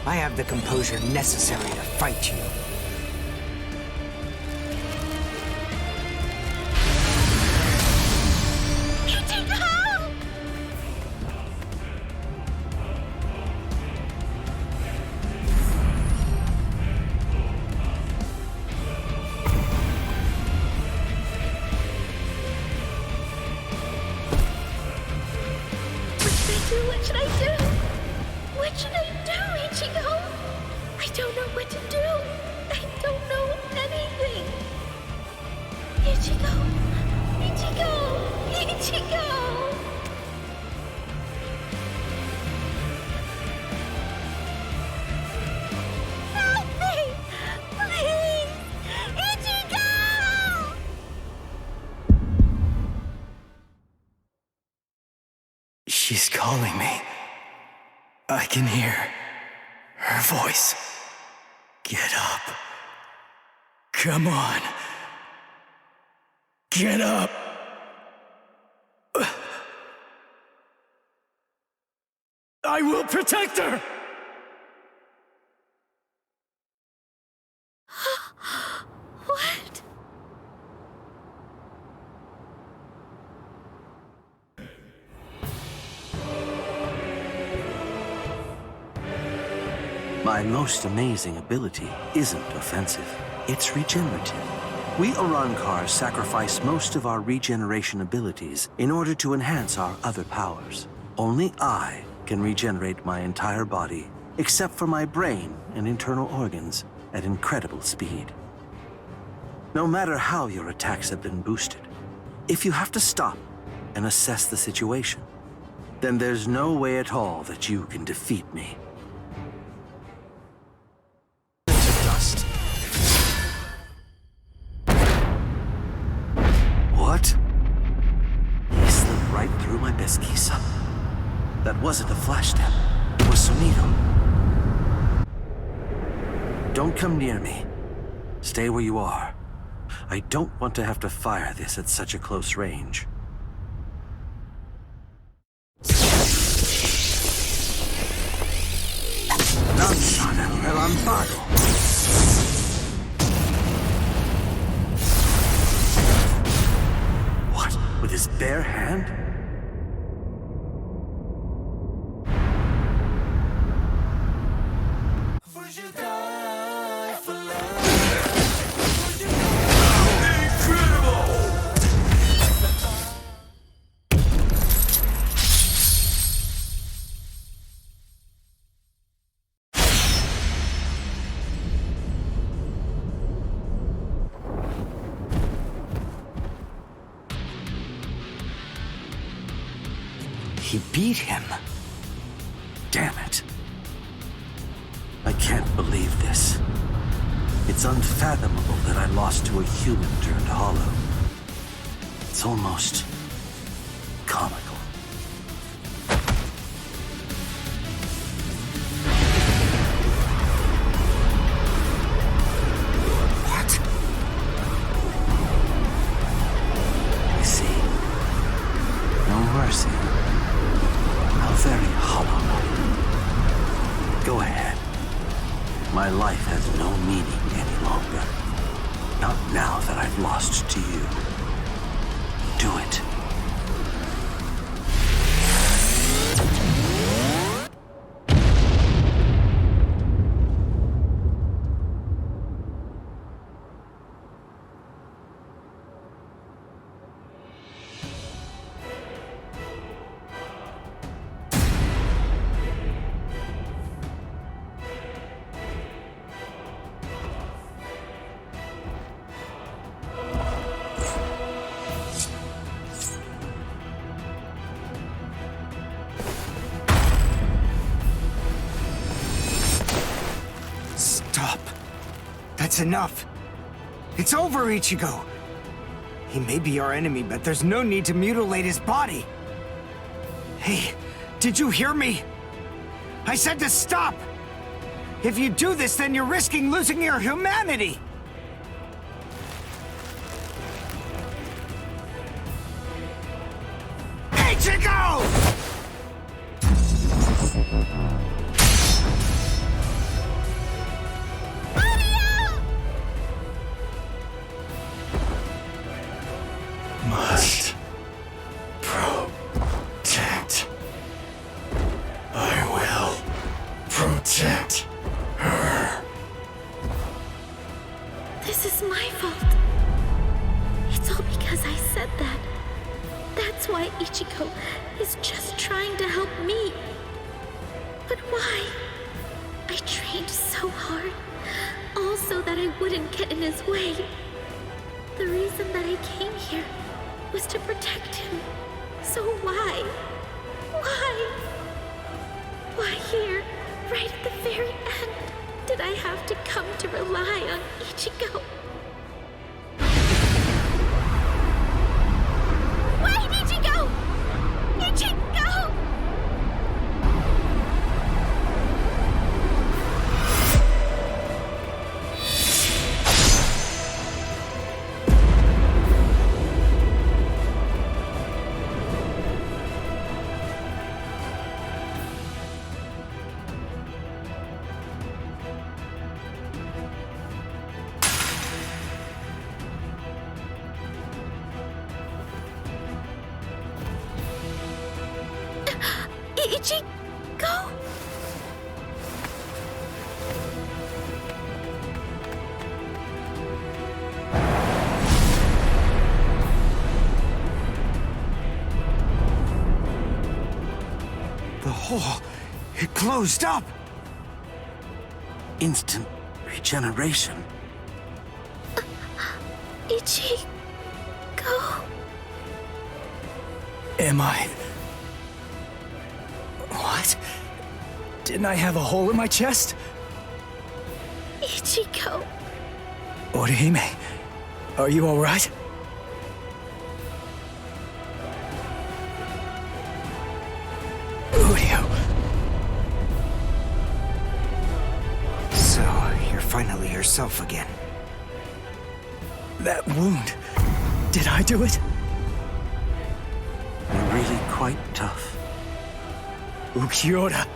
I have the composure necessary to fight you. What should I do? What should I do, Ichigo? don't know what to do. I don't know anything. Ichigo! Ichigo! Ichigo! Help me! Please! Ichigo! She's calling me. I can hear her voice. Get up. Come on. Get up. I will protect her! What? My most amazing ability isn't offensive. It's regenerative. We Arrancar sacrifice most of our regeneration abilities in order to enhance our other powers. Only I can regenerate my entire body, except for my brain and internal organs, at incredible speed. No matter how your attacks have been boosted, if you have to stop and assess the situation, then there's no way at all that you can defeat me. Dust. What? He slipped right through my pesquisa. That wasn't a flash step. It was Sonido. Don't come near me. Stay where you are. I don't want to have to fire this at such a close range. Lanzan el relámpago. What? With his bare hand? He beat him. Damn it. I can't believe this. It's unfathomable that I lost to a human turned hollow. It's almost comical. What? I see. No mercy. A very hollow night. Go ahead. My life has no meaning any longer. Not now that I've lost to you. Do it. That's enough. It's over, Ichigo. He may be our enemy, but there's no need to mutilate his body. Hey, did you hear me? I said to stop! If you do this, then you're risking losing your humanity! Ichigo! Must protect. I will protect her. This is my fault. It's all because I said that. That's why Ichigo is just trying to help me. But why? I trained so hard, all so that I wouldn't get in his way. The reason that I came here was to protect him. So why? Why here, right at the very end, did I have to come to rely on Ichigo? Wait, Ichigo! Ichigo! Ichigo? The hole, it closed up. Instant regeneration. Ichigo? Am I? What? Didn't I have a hole in my chest? Ichigo. Orihime, are you all right? Udio. So, you're finally yourself again. That wound, did I do it? You're really quite tough. Ulquiorra.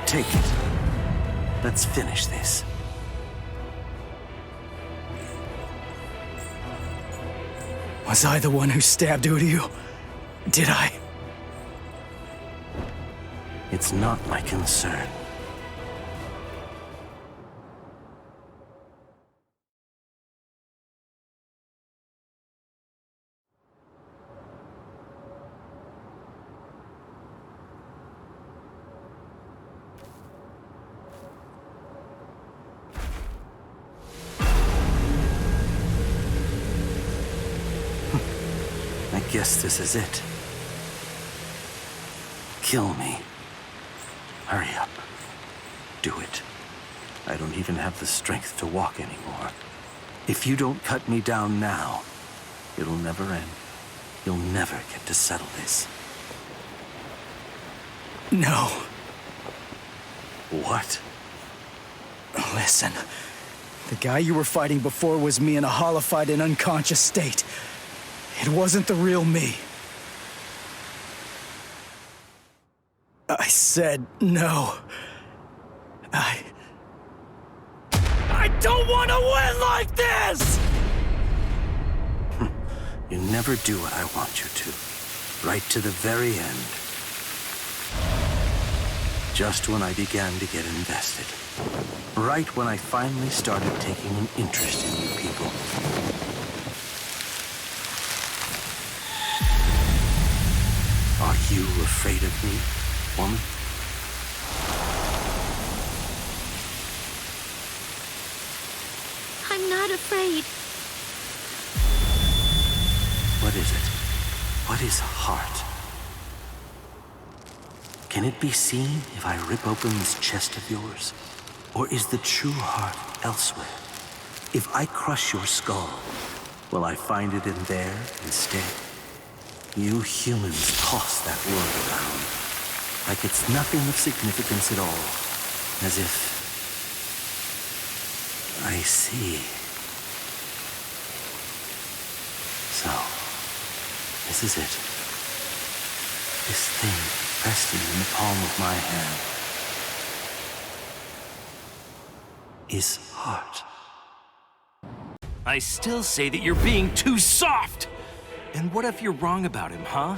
Take it. Let's finish this. Was I the one who stabbed Uryu? Did I? It's not my concern. I guess this is it. Kill me. Hurry up. Do it. I don't even have the strength to walk anymore. If you don't cut me down now, it'll never end. You'll never get to settle this. No. What? Listen. The guy you were fighting before was me in a hollified and unconscious state. It wasn't the real me. I said no. I don't want to win like this! You never do what I want you to. Right to the very end. Just when I began to get invested. Right when I finally started taking an interest in you people. Are you afraid of me, woman? I'm not afraid. What is it? What is heart? Can it be seen if I rip open this chest of yours? Or is the true heart elsewhere? If I crush your skull, will I find it in there instead? You humans toss that word around, like it's nothing of significance at all, as if... I see. So, this is it. This thing resting in the palm of my hand is heart. I still say that you're being too soft! And what if you're wrong about him, huh?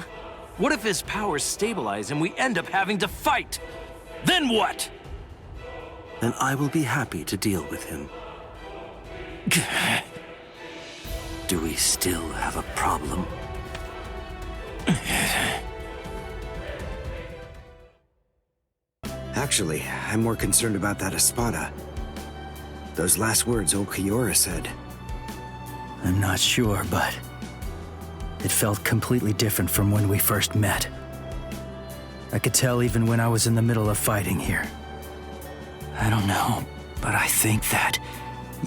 What if his powers stabilize and we end up having to fight? Then what? Then I will be happy to deal with him. Do we still have a problem? Actually, I'm more concerned about that espada. Those last words ulquiorra said. I'm not sure, but it felt completely different from when we first met. I could tell even when I was in the middle of fighting here. I don't know, but I think that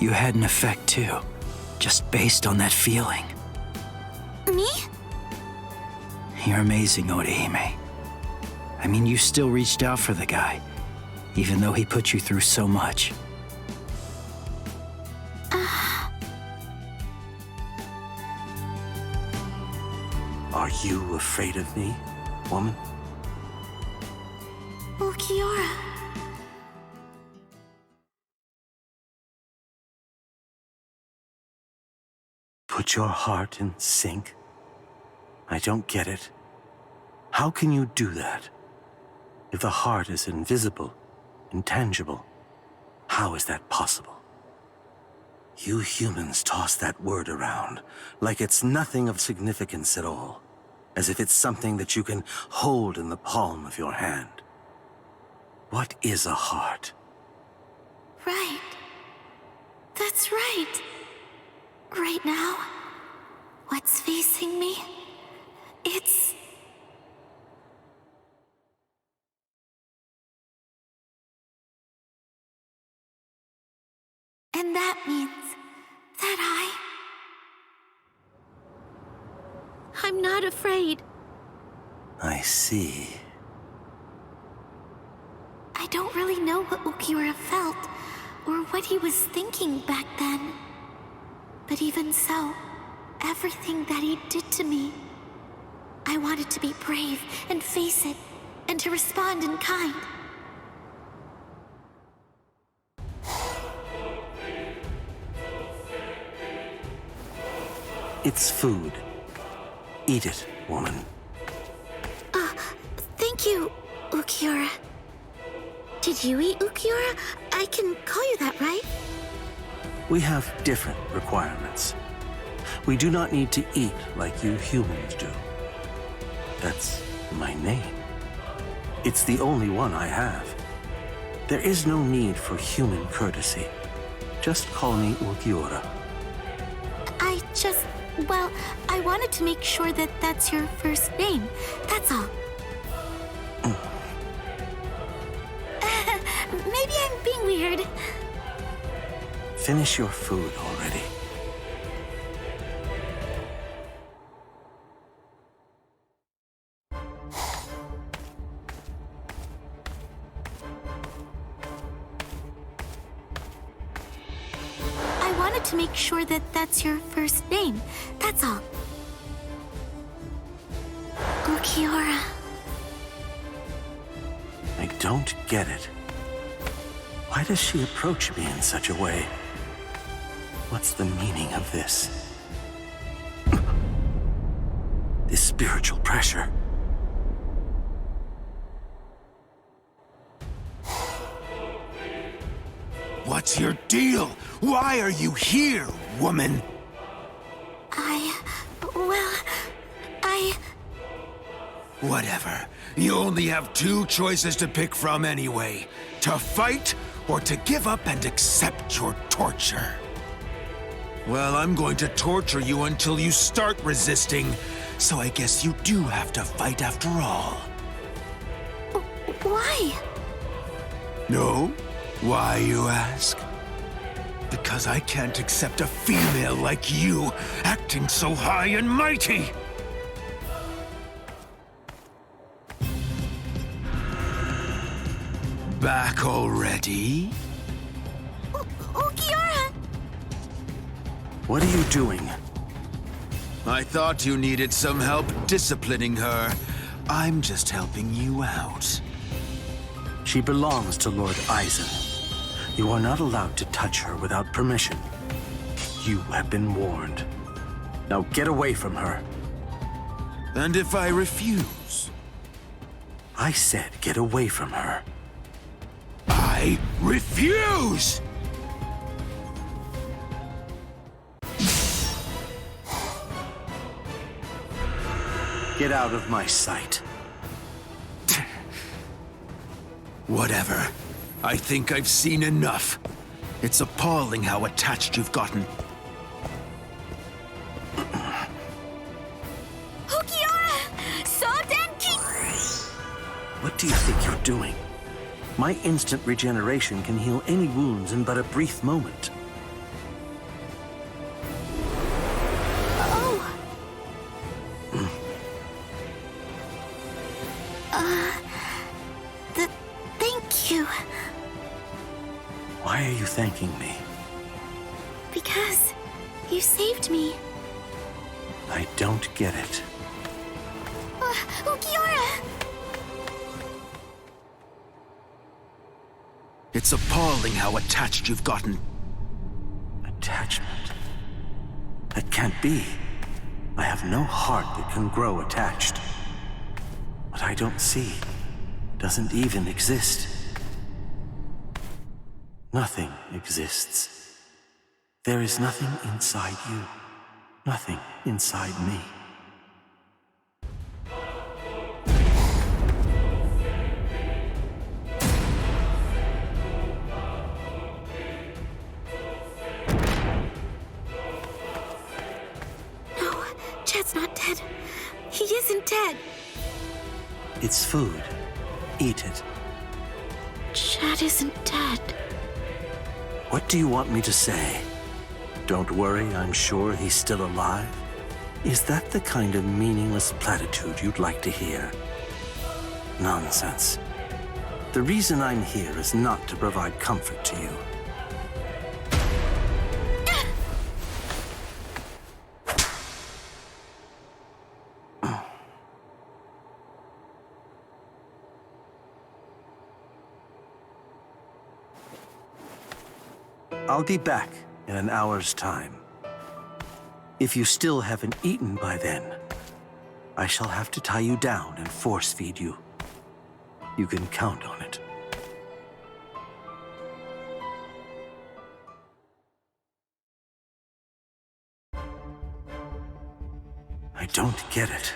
you had an effect too, just based on that feeling. Me? You're amazing, Orihime. I mean, you still reached out for the guy, even though he put you through so much. Are you afraid of me, woman? Ulquiorra. Put your heart in sync? I don't get it. How can you do that? If the heart is invisible, intangible, how is that possible? You humans toss that word around like it's nothing of significance at all, as if it's something that you can hold in the palm of your hand. What is a heart? Right. That's right. Right now, what's facing me, it's... And that means that I'm not afraid. I see. I don't really know what Ulquiorra felt, or what he was thinking back then. But even so, everything that he did to me, I wanted to be brave and face it, and to respond in kind. It's food. Eat it, woman. Thank you, Ulquiorra. Did you eat Ulquiorra? I can call you that, right? We have different requirements. We do not need to eat like you humans do. That's my name. It's the only one I have. There is no need for human courtesy. Just call me Ulquiorra. Well, I wanted to make sure that that's your first name. That's all. Maybe I'm being weird. Finish your food already. I wanted to make sure that that's your first name. That's all. Ulquiorra. I don't get it. Why does she approach me in such a way? What's the meaning of this? This spiritual pressure. What's your deal? Why are you here, woman? Whatever. You only have two choices to pick from anyway. To fight, or to give up and accept your torture. Well, I'm going to torture you until you start resisting, so I guess you do have to fight after all. Why? No? Why, you ask? Because I can't accept a female like you, acting so high and mighty! Back already? Ulquiorra! What are you doing? I thought you needed some help disciplining her. I'm just helping you out. She belongs to Lord Aizen. You are not allowed to touch her without permission. You have been warned. Now get away from her. And if I refuse? I said get away from her. I refuse! Get out of my sight. Whatever. I think I've seen enough. It's appalling how attached you've gotten. Ulquiorra! Sodenki! What do you think you're doing? My instant regeneration can heal any wounds in but a brief moment. Oh. Thank you. Why are you thanking me? Because you saved me. I don't get it. Ulquiorra! It's appalling how attached you've gotten. Attachment? That can't be. I have no heart that can grow attached. What I don't see doesn't even exist. Nothing exists. There is nothing inside you. Nothing inside me. No, Chad's not dead. He isn't dead. It's food. Eat it. Chad isn't dead. What do you want me to say? Don't worry, I'm sure he's still alive? Is that the kind of meaningless platitude you'd like to hear? Nonsense. The reason I'm here is not to provide comfort to you. I'll be back in an hour's time. If you still haven't eaten by then, I shall have to tie you down and force feed you. You can count on it. I don't get it.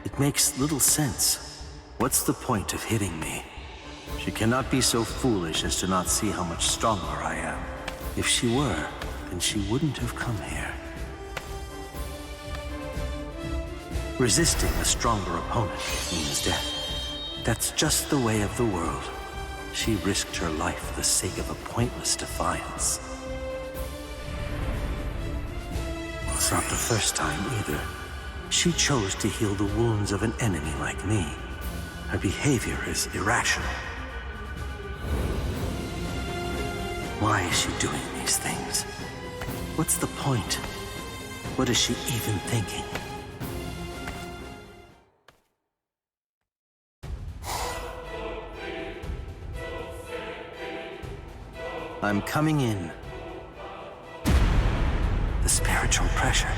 It makes little sense. What's the point of hitting me? She cannot be so foolish as to not see how much stronger I am. If she were, then she wouldn't have come here. Resisting a stronger opponent means death. That's just the way of the world. She risked her life for the sake of a pointless defiance. It's not the first time either. She chose to heal the wounds of an enemy like me. Her behavior is irrational. Why is she doing these things? What's the point? What is she even thinking? I'm coming in. The spiritual pressure.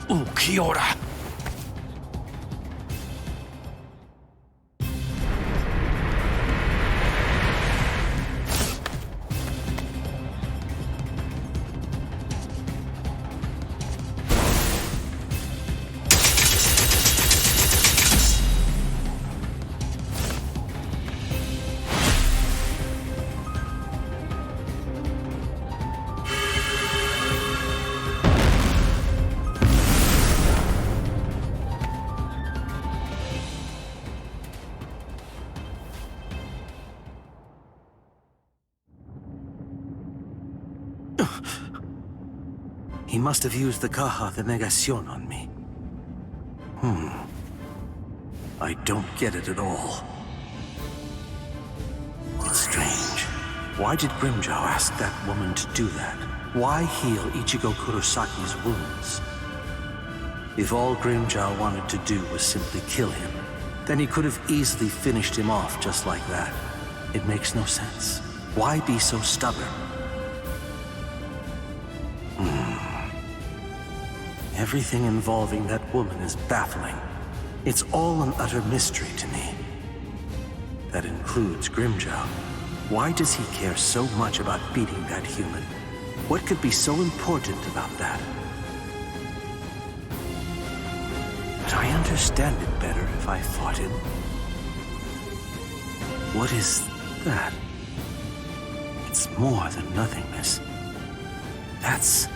Ulquiorra! He must have used the Caja de Negación on me. I don't get it at all. It's strange. Why did Grimjow ask that woman to do that? Why heal Ichigo Kurosaki's wounds? If all Grimjow wanted to do was simply kill him, then he could have easily finished him off just like that. It makes no sense. Why be so stubborn? Everything involving that woman is baffling. It's all an utter mystery to me. that includes Grimjow. Why does he care so much about beating that human? What could be so important about that? But I understand it better if I fought him. What is that? It's more than nothingness. That's...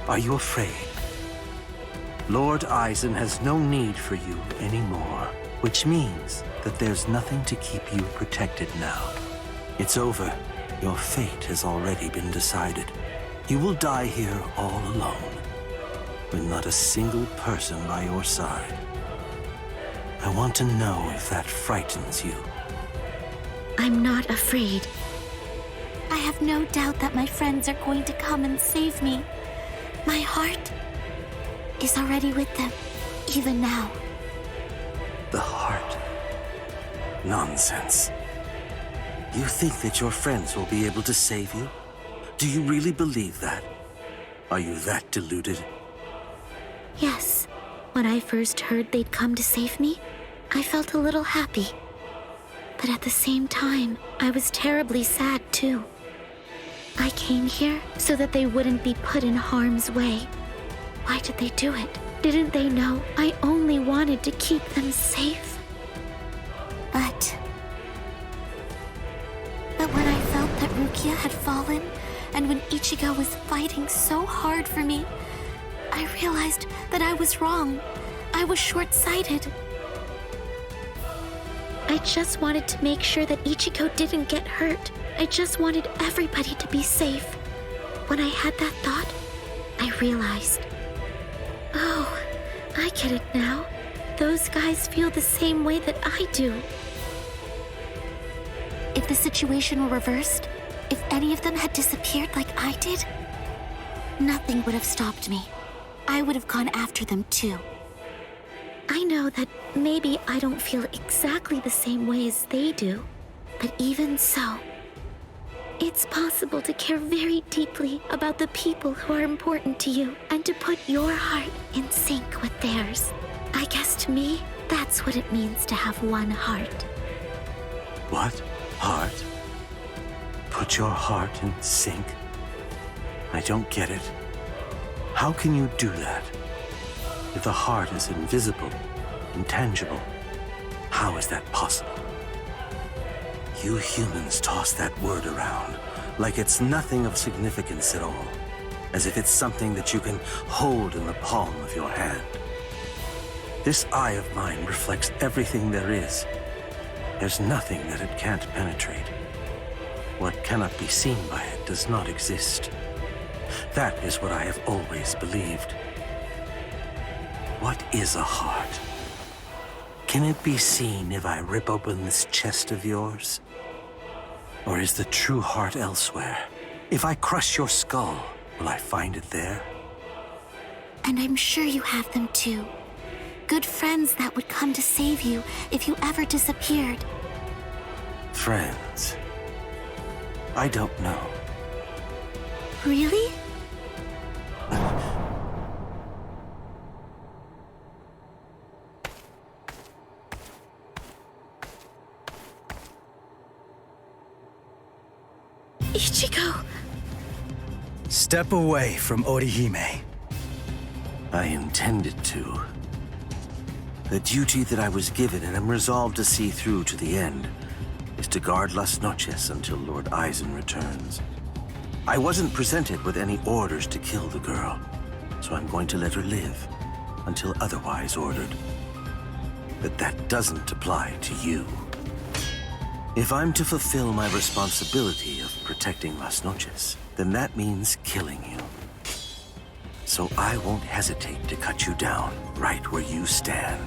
Are you afraid? Lord Aizen has no need for you anymore, which means that there's nothing to keep you protected now. It's over. Your fate has already been decided. You will die here all alone, with not a single person by your side. I want to know if that frightens you. I'm not afraid. I have no doubt that my friends are going to come and save me. My heart is already with them, even now. The heart? Nonsense. You think that your friends will be able to save you? Do you really believe that? Are you that deluded? Yes. When I first heard they'd come to save me, I felt a little happy. But at the same time, I was terribly sad too. I came here so that they wouldn't be put in harm's way. Why did they do it? Didn't they know I only wanted to keep them safe? But when I felt that Rukia had fallen, and when Ichigo was fighting so hard for me, I realized that I was wrong. I was short-sighted. I just wanted to make sure that Ichigo didn't get hurt. I just wanted everybody to be safe. When I had that thought, I realized. Oh, I get it now. Those guys feel the same way that I do. If the situation were reversed, if any of them had disappeared like I did, nothing would have stopped me. I would have gone after them too. I know that maybe I don't feel exactly the same way as they do, but even so, it's possible to care very deeply about the people who are important to you and to put your heart in sync with theirs. I guess to me, that's what it means to have one heart. What? Heart? Put your heart in sync? I don't get it. How can you do that? If the heart is invisible, intangible, how is that possible? You humans toss that word around like it's nothing of significance at all, as if it's something that you can hold in the palm of your hand. This eye of mine reflects everything there is. There's nothing that it can't penetrate. What cannot be seen by it does not exist. That is what I have always believed. What is a heart? Can it be seen if I rip open this chest of yours? Or is the true heart elsewhere? If I crush your skull, will I find it there? And I'm sure you have them too. Good friends that would come to save you if you ever disappeared. Friends? I don't know. Really? Ichigo! Step away from Orihime. I intended to. The duty that I was given and am resolved to see through to the end is to guard Las Noches until Lord Aizen returns. I wasn't presented with any orders to kill the girl, so I'm going to let her live until otherwise ordered. But that doesn't apply to you. If I'm to fulfill my responsibility of protecting Las Noches, then that means killing you. So I won't hesitate to cut you down right where you stand.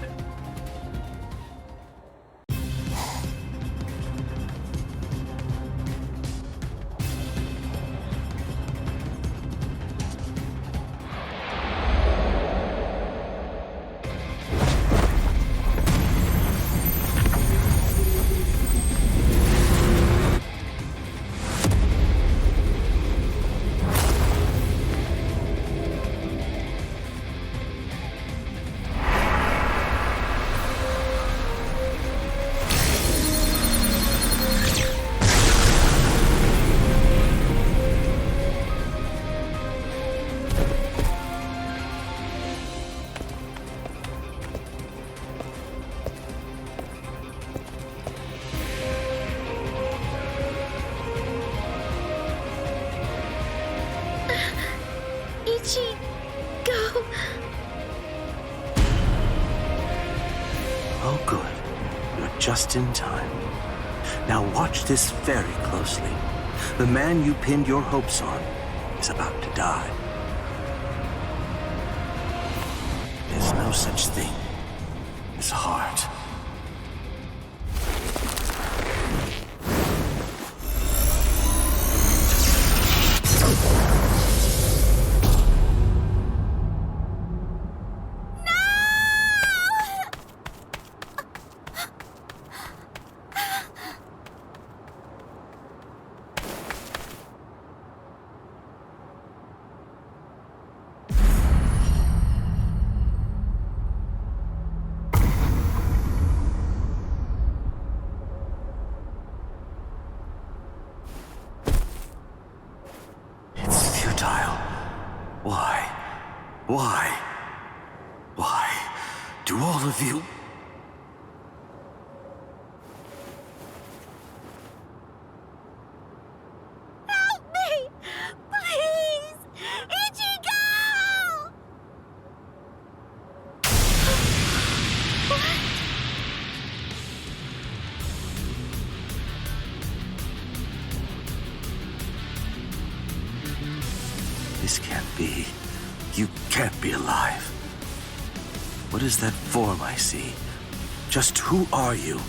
Oh, good. You're just in time. Now watch this very closely. The man you pinned your hopes on is about to die. There's no such thing as heart. Why do all of you... Help me! Please! Ichigo! This can't be. You can't be alive. What is that form I see? Just who are you?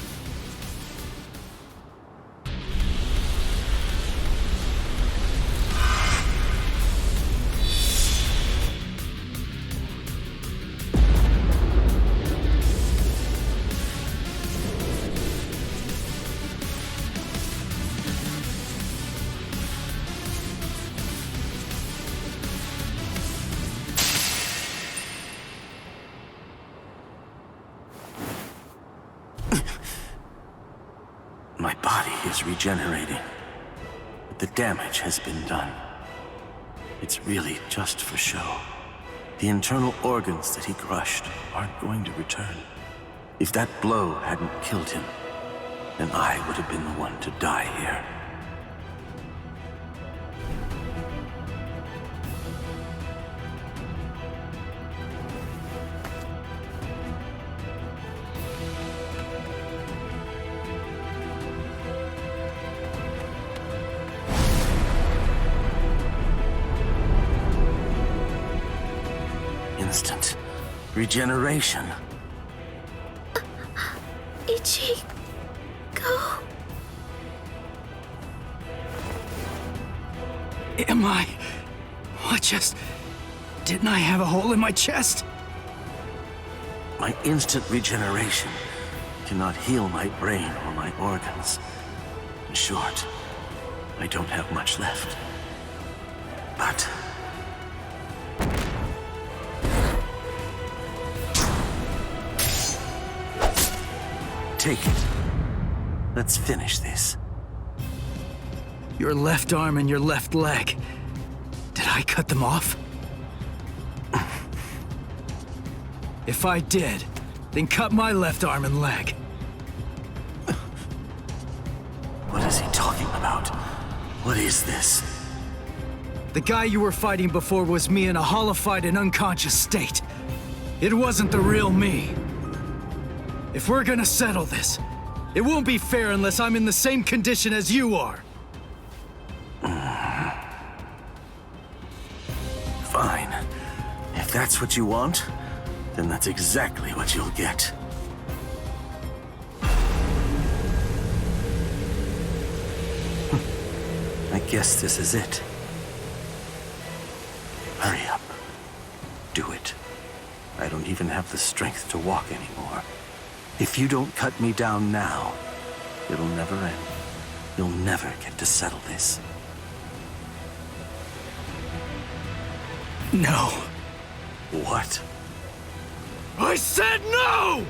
My body is regenerating, but the damage has been done. It's really just for show. The internal organs that he crushed aren't going to return. If that blow hadn't killed him, then I would have been the one to die here. Instant regeneration. Ichigo. Am I... What just... Didn't I have a hole in my chest? My instant regeneration cannot heal my brain or my organs. In short, I don't have much left. But... take it. Let's finish this. Your left arm and your left leg. Did I cut them off? If I did, then cut my left arm and leg. What is he talking about? What is this? The guy you were fighting before was me in a hollified and unconscious state. It wasn't the real me. If we're gonna settle this, it won't be fair unless I'm in the same condition as you are. Fine. If that's what you want, then that's exactly what you'll get. I guess this is it. Hurry up. Do it. I don't even have the strength to walk anymore. If you don't cut me down now, it'll never end. You'll never get to settle this. No. What? I said no!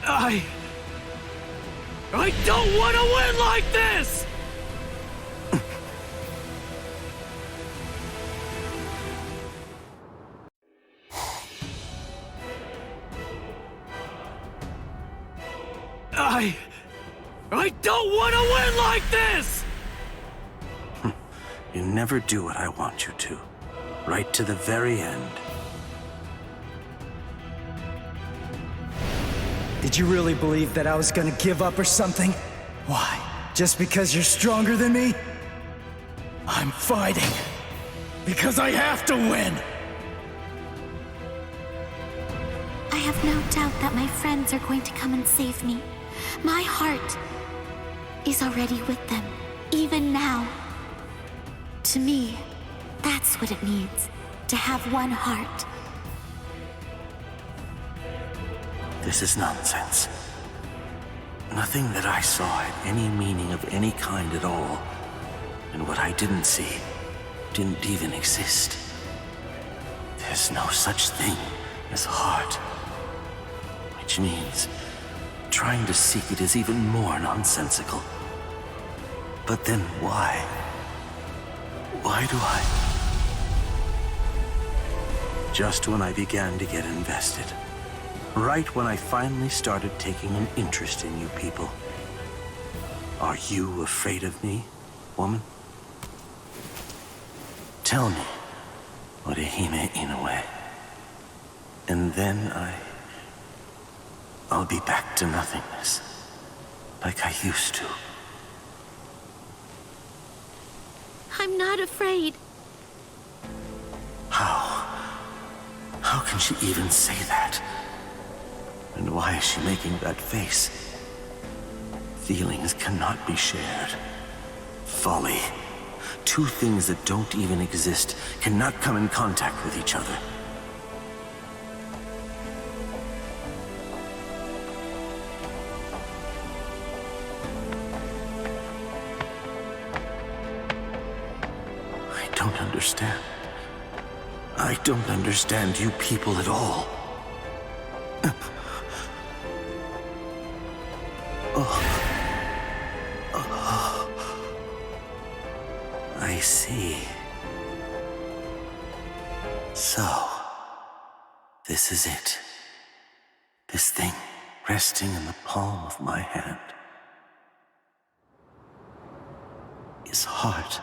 I don't want to win like this! I don't want to win like this! You never do what I want you to. Right to the very end. Did you really believe that I was gonna give up or something? Why? Just because you're stronger than me? I'm fighting. Because I have to win! I have no doubt that my friends are going to come and save me. My heart is already with them, even now. To me, that's what it means, to have one heart. This is nonsense. Nothing that I saw had any meaning of any kind at all. And what I didn't see didn't even exist. There's no such thing as heart. Which means trying to seek it is even more nonsensical. But then why? Why do I? Just when I began to get invested. Right when I finally started taking an interest in you people. Are you afraid of me, woman? Tell me, Orihime Inoue. And then I'll be back to nothingness, like I used to. I'm not afraid. How? How can she even say that? And why is she making that face? Feelings cannot be shared. Folly. Two things that don't even exist cannot come in contact with each other. I don't understand. I don't understand you people at all. I see. So, this is it. This thing resting in the palm of my hand is heart.